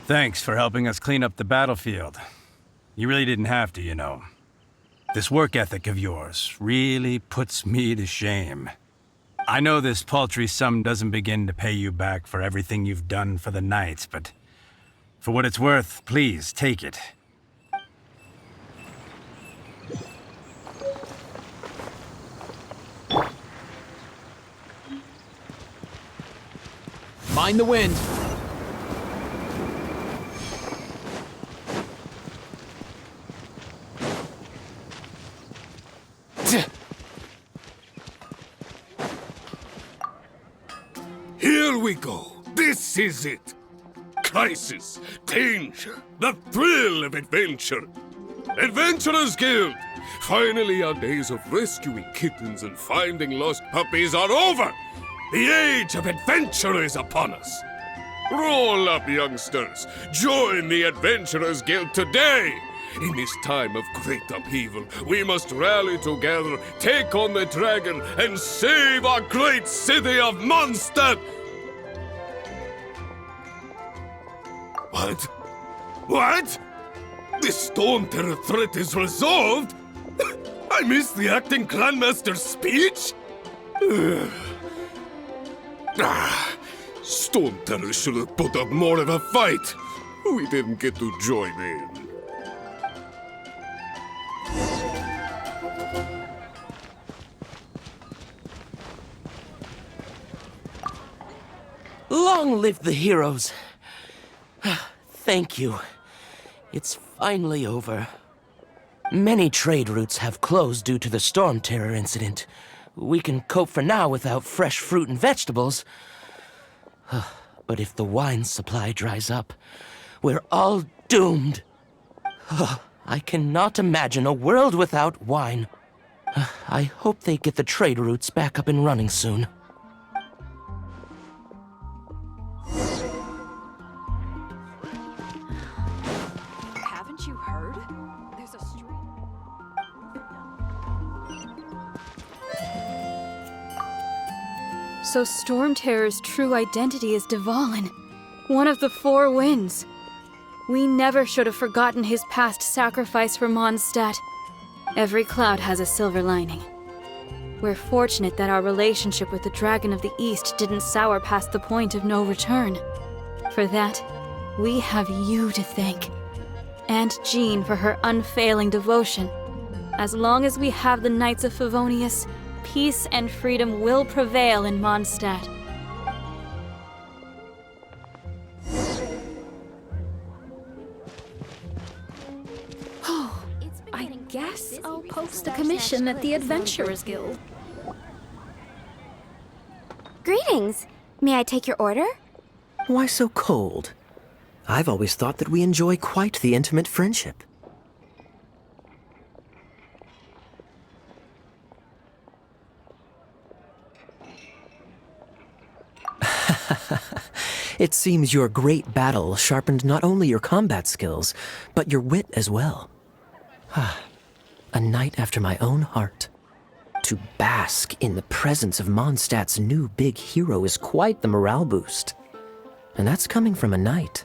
Thanks for helping us clean up the battlefield. You really didn't have to, you know. This work ethic of yours really puts me to shame. I know this paltry sum doesn't begin to pay you back for everything you've done for the Knights, but for what it's worth, please take it. Mind the wind. Here we go. This is it. Crisis, danger, the thrill of adventure. Adventurers Guild! Finally, our days of rescuing kittens and finding lost puppies are over! The age of adventure is upon us! Roll up, youngsters! Join the Adventurers Guild today! In this time of great upheaval, we must rally together, take on the dragon, and save our great city of Mondstadt! What? What? The Storm Terror threat is resolved? I missed the acting Grandmaster's speech? Storm Terror should have put up more of a fight. We didn't get to join in. Long live the heroes. Thank you. It's finally over. Many trade routes have closed due to the storm terror incident. We can cope for now without fresh fruit and vegetables. But if the wine supply dries up, we're all doomed. I cannot imagine a world without wine. I hope they get the trade routes back up and running soon. Haven't you heard? There's a street. So Storm Terror's true identity is Dvalin, one of the Four Winds. We never should have forgotten his past sacrifice for Mondstadt. Every cloud has a silver lining. We're fortunate that our relationship with the Dragon of the East didn't sour past the point of no return. For that, we have you to thank. And Jean for her unfailing devotion. As long as we have the Knights of Favonius, peace and freedom will prevail in Mondstadt. I guess I'll post a commission at the Adventurers Guild. Greetings. May I take your order? Why so cold? I've always thought that we enjoy quite the intimate friendship. It seems your great battle sharpened not only your combat skills, but your wit as well. A knight after my own heart. To bask in the presence of Mondstadt's new big hero is quite the morale boost. And that's coming from a knight.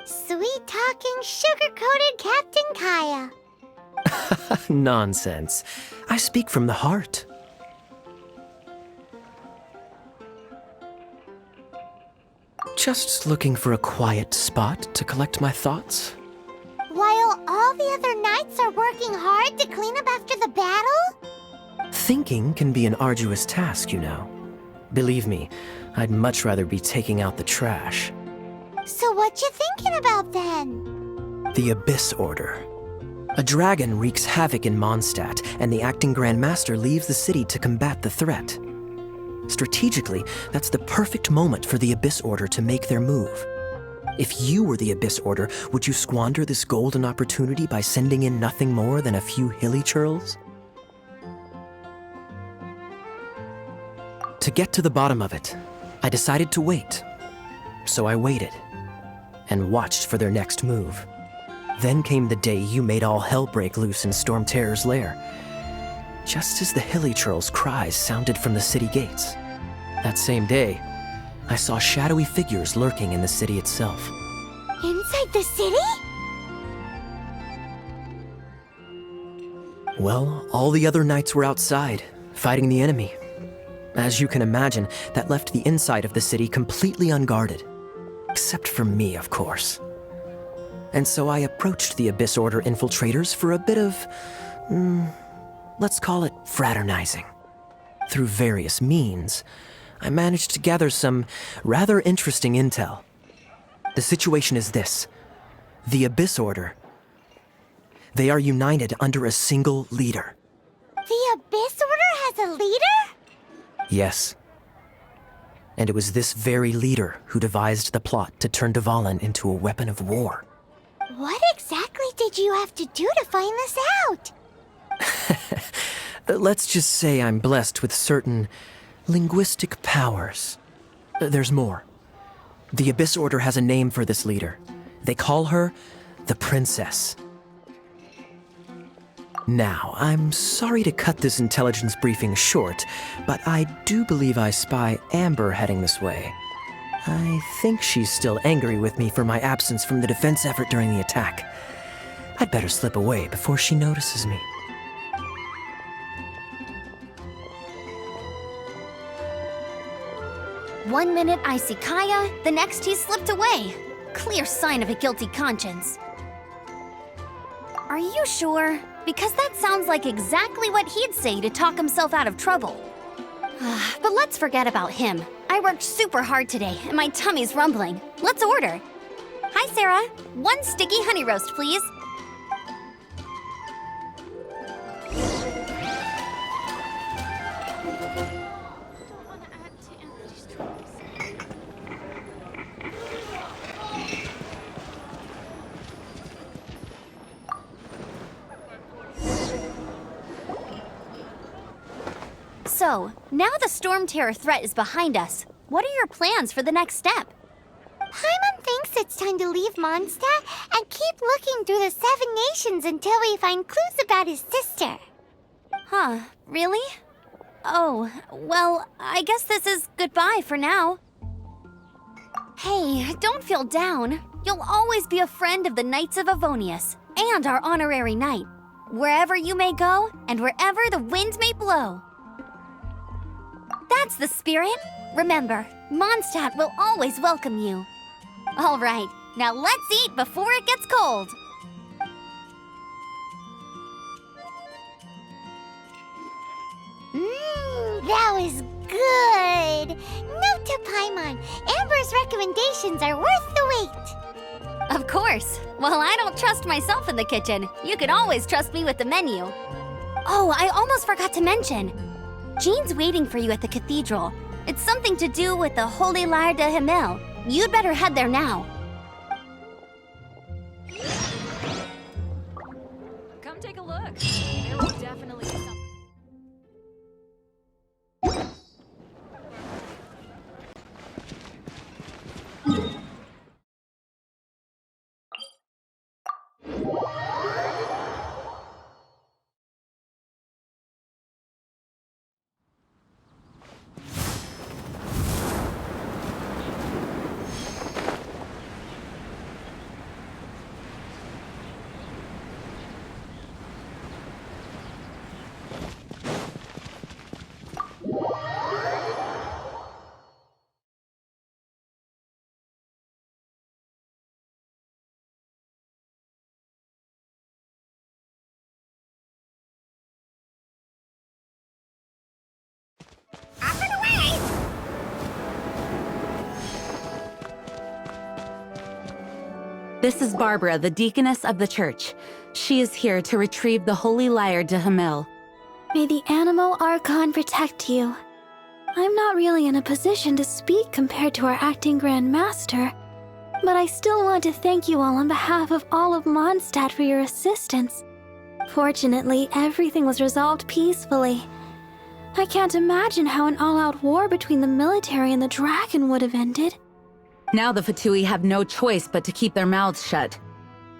Sweet-talking, sugar-coated Captain Kaya. Nonsense. I speak from the heart. Just looking for a quiet spot to collect my thoughts. While all the other knights are working hard to clean up after the battle? Thinking can be an arduous task, you know. Believe me, I'd much rather be taking out the trash. So what you thinking about then? The Abyss Order. A dragon wreaks havoc in Mondstadt, and the acting Grand Master leaves the city to combat the threat. Strategically, that's the perfect moment for the Abyss Order to make their move. If you were the Abyss Order, would you squander this golden opportunity by sending in nothing more than a few hilly churls? To get to the bottom of it, I decided to wait. So I waited, and watched for their next move. Then came the day you made all hell break loose in Storm Terror's lair. Just as the hilly churls' cries sounded from the city gates. That same day, I saw shadowy figures lurking in the city itself. Inside the city? Well, all the other knights were outside, fighting the enemy. As you can imagine, that left the inside of the city completely unguarded. Except for me, of course. And so I approached the Abyss Order infiltrators for a bit of, let's call it fraternizing. Through various means, I managed to gather some rather interesting intel. The situation is this. The Abyss Order. They are united under a single leader. The Abyss Order has a leader? Yes. And it was this very leader who devised the plot to turn Dvalin into a weapon of war. What exactly did you have to do to find this out? Let's just say I'm blessed with certain linguistic powers. There's more. The Abyss Order has a name for this leader. They call her the Princess. Now, I'm sorry to cut this intelligence briefing short, but I do believe I spy Amber heading this way. I think she's still angry with me for my absence from the defense effort during the attack. I'd better slip away before she notices me. One minute I see Kaya, the next he's slipped away. Clear sign of a guilty conscience. Are you sure? Because that sounds like exactly what he'd say to talk himself out of trouble. But let's forget about him. I worked super hard today, and my tummy's rumbling. Let's order. Hi, Sarah. 1 sticky honey roast, please. So, now the Storm Terror threat is behind us. What are your plans for the next step? Paimon thinks it's time to leave Mondstadt and keep looking through the 7 nations until we find clues about his sister. Huh, really? Oh, well, I guess this is goodbye for now. Hey, don't feel down. You'll always be a friend of the Knights of Avonius, and our honorary knight. Wherever you may go, and wherever the wind may blow. That's the spirit. Remember, Mondstadt will always welcome you. All right, now let's eat before it gets cold. That was good. Note to Paimon, Amber's recommendations are worth the wait. Of course. Well, I don't trust myself in the kitchen. You can always trust me with the menu. Oh, I almost forgot to mention. Jean's waiting for you at the cathedral. It's something to do with the Holy Lyre de Himmel. You'd better head there now. Come take a look. There will definitely be something. This is Barbara, the deaconess of the church. She is here to retrieve the Holy Lyre de Himmel. May the Animo Archon protect you. I'm not really in a position to speak compared to our acting Grand Master, but I still want to thank you all on behalf of all of Mondstadt for your assistance. Fortunately, everything was resolved peacefully. I can't imagine how an all-out war between the military and the dragon would have ended. Now the Fatui have no choice but to keep their mouths shut.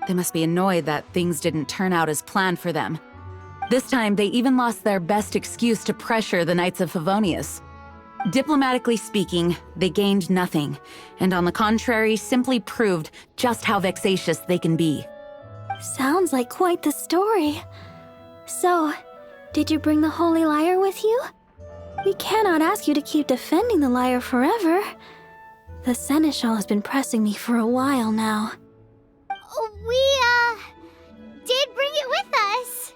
They must be annoyed that things didn't turn out as planned for them. This time, they even lost their best excuse to pressure the Knights of Favonius. Diplomatically speaking, they gained nothing, and on the contrary, simply proved just how vexatious they can be. Sounds like quite the story. So, did you bring the Holy Lyre with you? We cannot ask you to keep defending the lyre forever. The Seneschal has been pressing me for a while now. We, did bring it with us.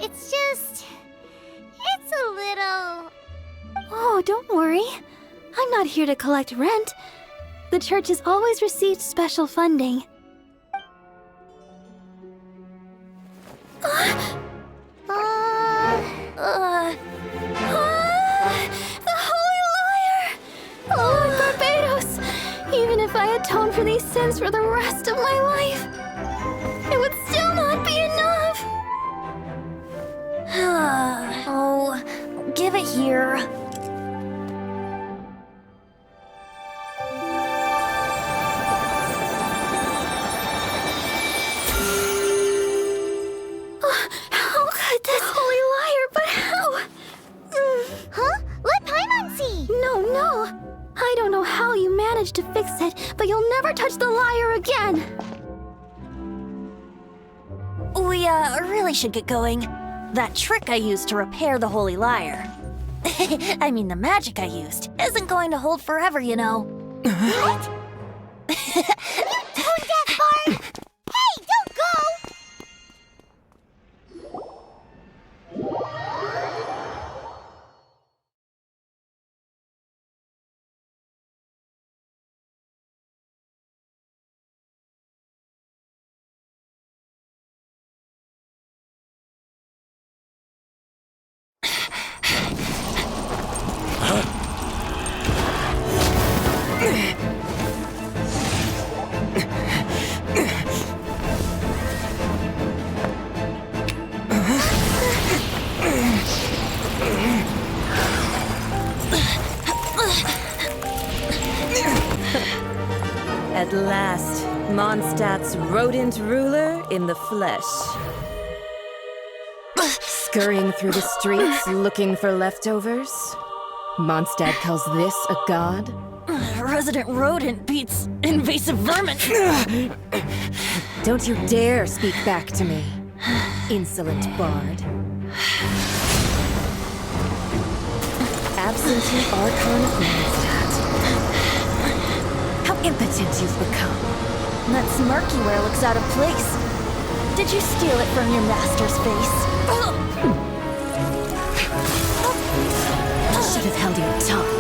It's a little... Oh, don't worry. I'm not here to collect rent. The church has always received special funding. The Holy Lyre! Lord Barbados! Even if I atone for these sins for the rest of my life, it would still not be enough! Oh, give it here. How could this Holy Lyre, but how? Huh? Let Paimon see! No. I don't know how you managed to fix it, but you'll never touch the lyre again! We, really should get going. That trick I used to repair the Holy Lyre. I mean, the magic I used isn't going to hold forever, you know. What? You tone-deaf bard! Hey, don't go! At last, Mondstadt's rodent ruler in the flesh. Scurrying through the streets looking for leftovers? Mondstadt calls this a god? Resident rodent beats invasive vermin. Don't you dare speak back to me, insolent bard. Absentee Archon of Mondstadt. How impotent you've become. That smirky wear looks out of place. Did you steal it from your master's face? Should have held your tongue.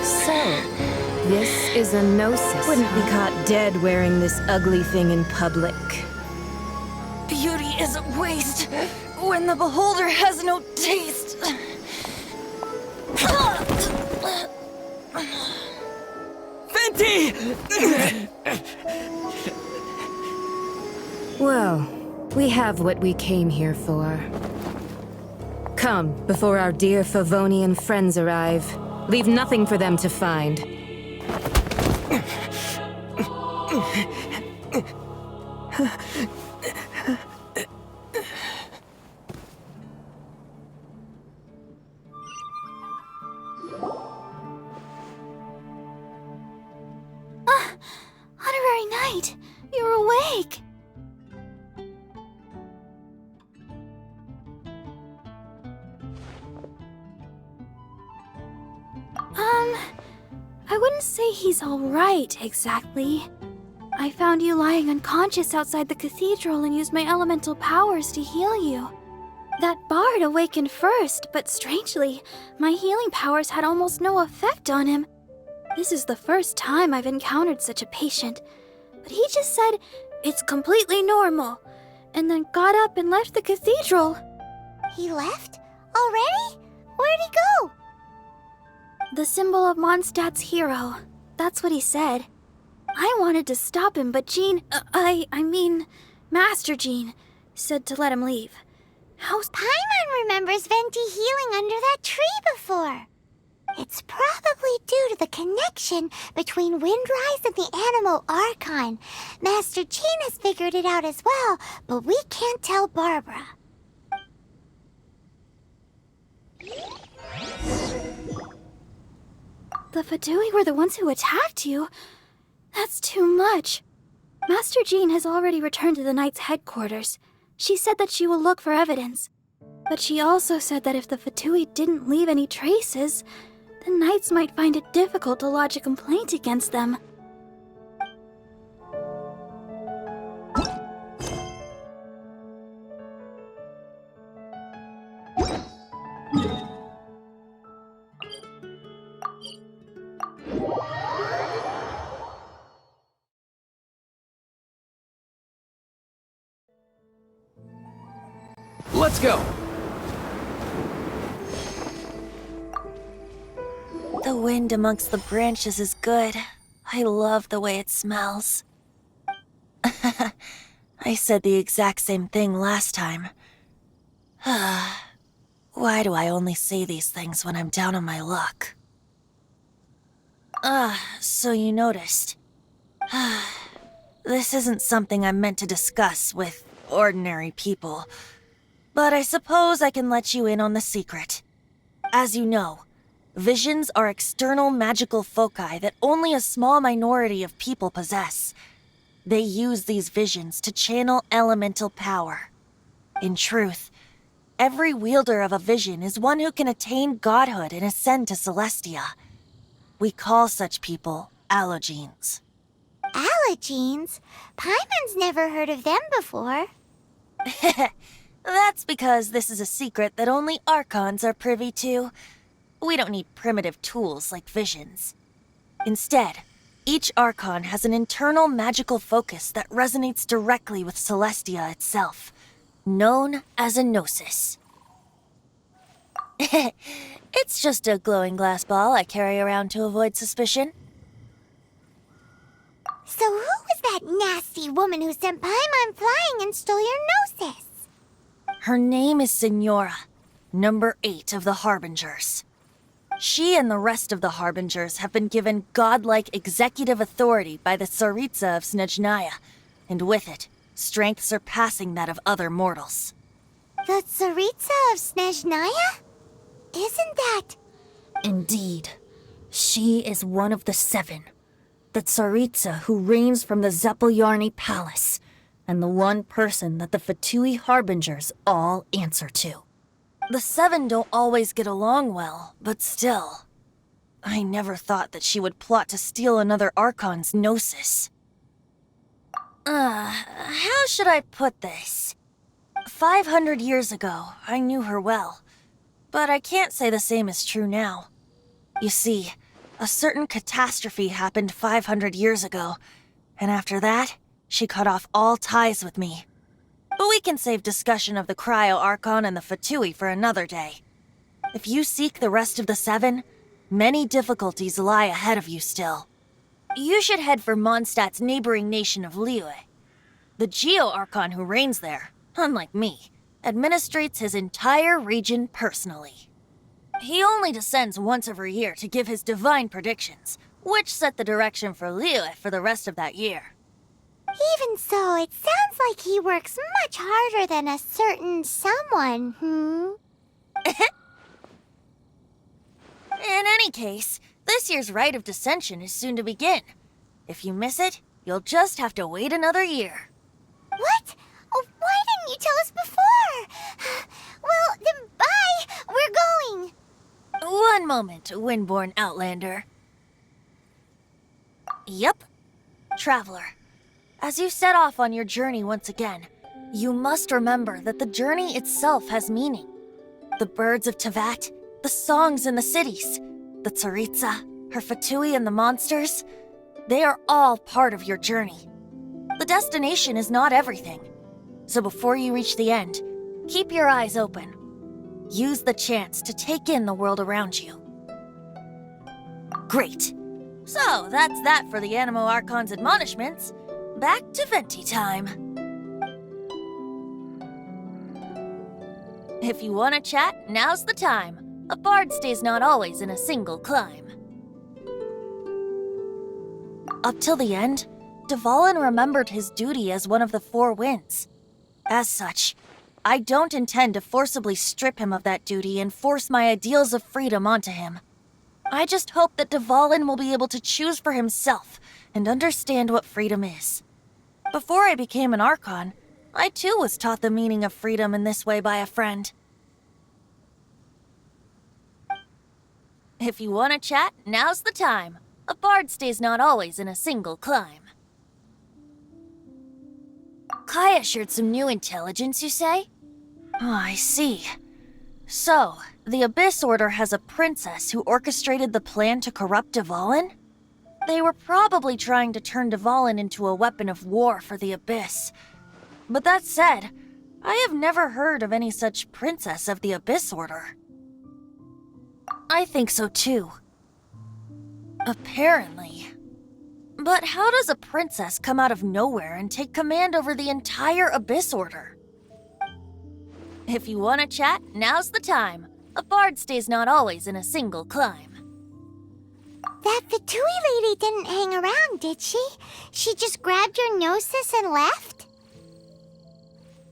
So, this is a gnosis. Wouldn't be caught dead wearing this ugly thing in public. Beauty is a waste when the beholder has no taste. Fenty! Well, we have what we came here for. Come, before our dear Favonian friends arrive. Leave nothing for them to find. Honorary Knight, you're awake. I wouldn't say he's all right, exactly. I found you lying unconscious outside the cathedral and used my elemental powers to heal you. That bard awakened first, but strangely, my healing powers had almost no effect on him. This is the first time I've encountered such a patient, but he just said, it's completely normal, and then got up and left the cathedral. He left? Already? Where'd he go? The symbol of Mondstadt's hero. That's what he said. I wanted to stop him, but Jean, I mean, Master Jean, said to let him leave. Paimon remembers Venti healing under that tree before. It's probably due to the connection between Windrise and the Anemo Archon. Master Jean has figured it out as well, but we can't tell Barbara. The Fatui were the ones who attacked you? That's too much. Master Jean has already returned to the Knight's headquarters. She said that she will look for evidence. But she also said that if the Fatui didn't leave any traces, the Knights might find it difficult to lodge a complaint against them. Let's go! The wind amongst the branches is good. I love the way it smells. I said the exact same thing last time. Why do I only say these things when I'm down on my luck? So you noticed. This isn't something I'm meant to discuss with ordinary people. But I suppose I can let you in on the secret. As you know, visions are external magical foci that only a small minority of people possess. They use these visions to channel elemental power. In truth, every wielder of a vision is one who can attain godhood and ascend to Celestia. We call such people allogenes. Allogenes? Paimon's never heard of them before. That's because this is a secret that only Archons are privy to. We don't need primitive tools like visions. Instead, each Archon has an internal magical focus that resonates directly with Celestia itself, known as a gnosis. It's just a glowing glass ball I carry around to avoid suspicion. So who was that nasty woman who sent Paimon flying and stole your gnosis? Her name is Senora, number 8 of the Harbingers. She and the rest of the Harbingers have been given godlike executive authority by the Tsaritsa of Snezhnaya, and with it, strength surpassing that of other mortals. The Tsaritsa of Snezhnaya? Isn't that... Indeed. She is one of the 7. The Tsaritsa who reigns from the Zepelyarny Palace, and the one person that the Fatui Harbingers all answer to. The 7 don't always get along well, but still. I never thought that she would plot to steal another Archon's Gnosis. How should I put this? 500 years ago, I knew her well, but I can't say the same is true now. You see, a certain catastrophe happened 500 years ago, and after that, she cut off all ties with me. But we can save discussion of the Cryo Archon and the Fatui for another day. If you seek the rest of the 7, many difficulties lie ahead of you still. You should head for Mondstadt's neighboring nation of Liyue. The Geo Archon who reigns there, unlike me, administrates his entire region personally. He only descends once every year to give his divine predictions, which set the direction for Liyue for the rest of that year. Even so, it sounds like he works much harder than a certain someone, In any case, this year's Rite of Descension is soon to begin. If you miss it, you'll just have to wait another year. What? Oh, why didn't you tell us before? Well, then bye! We're going! One moment, Windborn Outlander. Yep. Traveler, as you set off on your journey once again, you must remember that the journey itself has meaning. The birds of Tevat, the songs in the cities, the Tsaritsa, her Fatui and the monsters, they are all part of your journey. The destination is not everything. So before you reach the end, keep your eyes open. Use the chance to take in the world around you. Great. So that's that for the Animo Archon's admonishments. Back to Venti time. If you want to chat, now's the time. A bard stays not always in a single climb. Up till the end, Dvalin remembered his duty as one of the 4 winds. As such, I don't intend to forcibly strip him of that duty and force my ideals of freedom onto him. I just hope that Dvalin will be able to choose for himself and understand what freedom is. Before I became an Archon, I too was taught the meaning of freedom in this way by a friend. If you want to chat, now's the time. A bard stays not always in a single climb. Kaya shared some new intelligence, you say? Oh, I see. So, the Abyss Order has a princess who orchestrated the plan to corrupt Dvalin? They were probably trying to turn Dvalin into a weapon of war for the Abyss. But that said, I have never heard of any such princess of the Abyss Order. I think so too. Apparently. But how does a princess come out of nowhere and take command over the entire Abyss Order? If you want to chat, now's the time. A bard stays not always in a single climb. That Fatui lady didn't hang around, did she? She just grabbed your gnosis and left?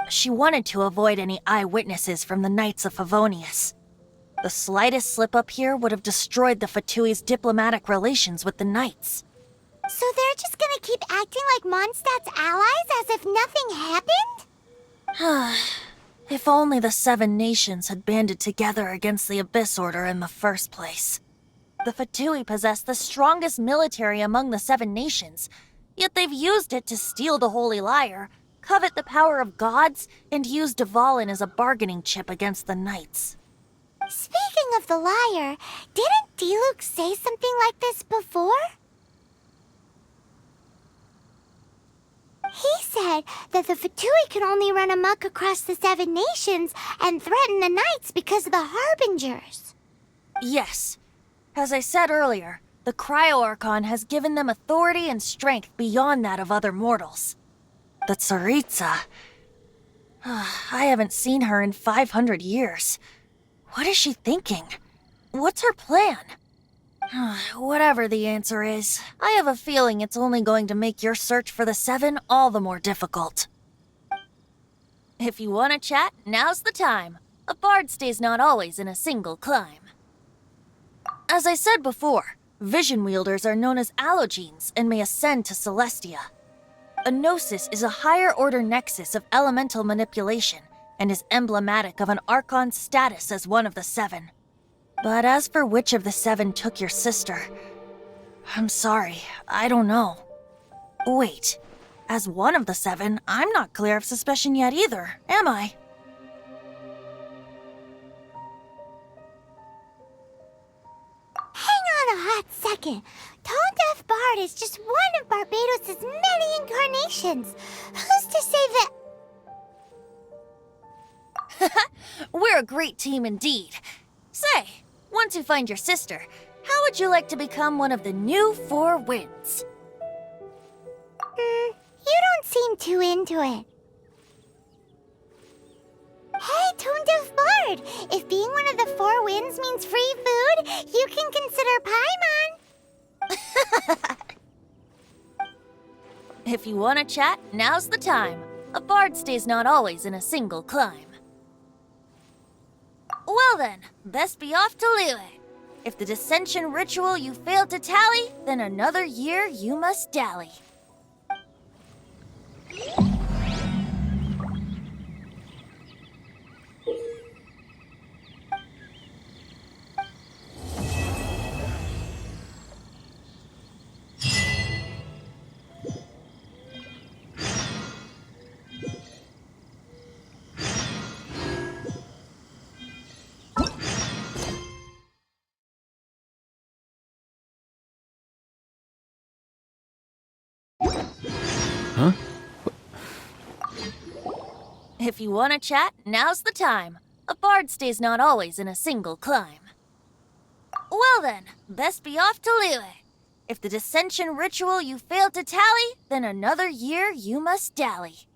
She wanted to avoid any eyewitnesses from the Knights of Favonius. The slightest slip-up here would have destroyed the Fatui's diplomatic relations with the Knights. So they're just gonna keep acting like Mondstadt's allies as if nothing happened? If only the 7 nations had banded together against the Abyss Order in the first place. The Fatui possess the strongest military among the 7 nations, yet they've used it to steal the Holy Lyre, covet the power of gods, and use Dvalin as a bargaining chip against the Knights. Speaking of the lyre, didn't Diluc say something like this before? He said that the Fatui can only run amok across the 7 nations and threaten the Knights because of the Harbingers. Yes. As I said earlier, the Cryo Archon has given them authority and strength beyond that of other mortals. The Tsaritsa... I haven't seen her in 500 years. What is she thinking? What's her plan? Whatever the answer is, I have a feeling it's only going to make your search for the Seven all the more difficult. If you want to chat, now's the time. A bard stays not always in a single climb. As I said before, vision wielders are known as allogenes and may ascend to Celestia. A gnosis is a higher-order nexus of elemental manipulation and is emblematic of an Archon's status as one of the Seven. But as for which of the Seven took your sister, I'm sorry, I don't know. Wait, as one of the Seven, I'm not clear of suspicion yet either, am I? Hang on a hot second. Tone Deaf Bard is just one of Barbados' many incarnations. Who's to say that... We're a great team indeed. Say, once you find your sister, how would you like to become one of the new Four Winds? You don't seem too into it. Hey, Tone Deaf Bard! If being one of the Four Winds means free food, you can consider Paimon. If you want to chat, now's the time. A bard stays not always in a single climb. Well then, best be off to Liyue. If the dissension ritual you failed to tally, then another year you must dally. Huh? If you want to chat, now's the time. A bard stays not always in a single climb. Well then, best be off to Liyue. If the dissension ritual you failed to tally, then another year you must dally.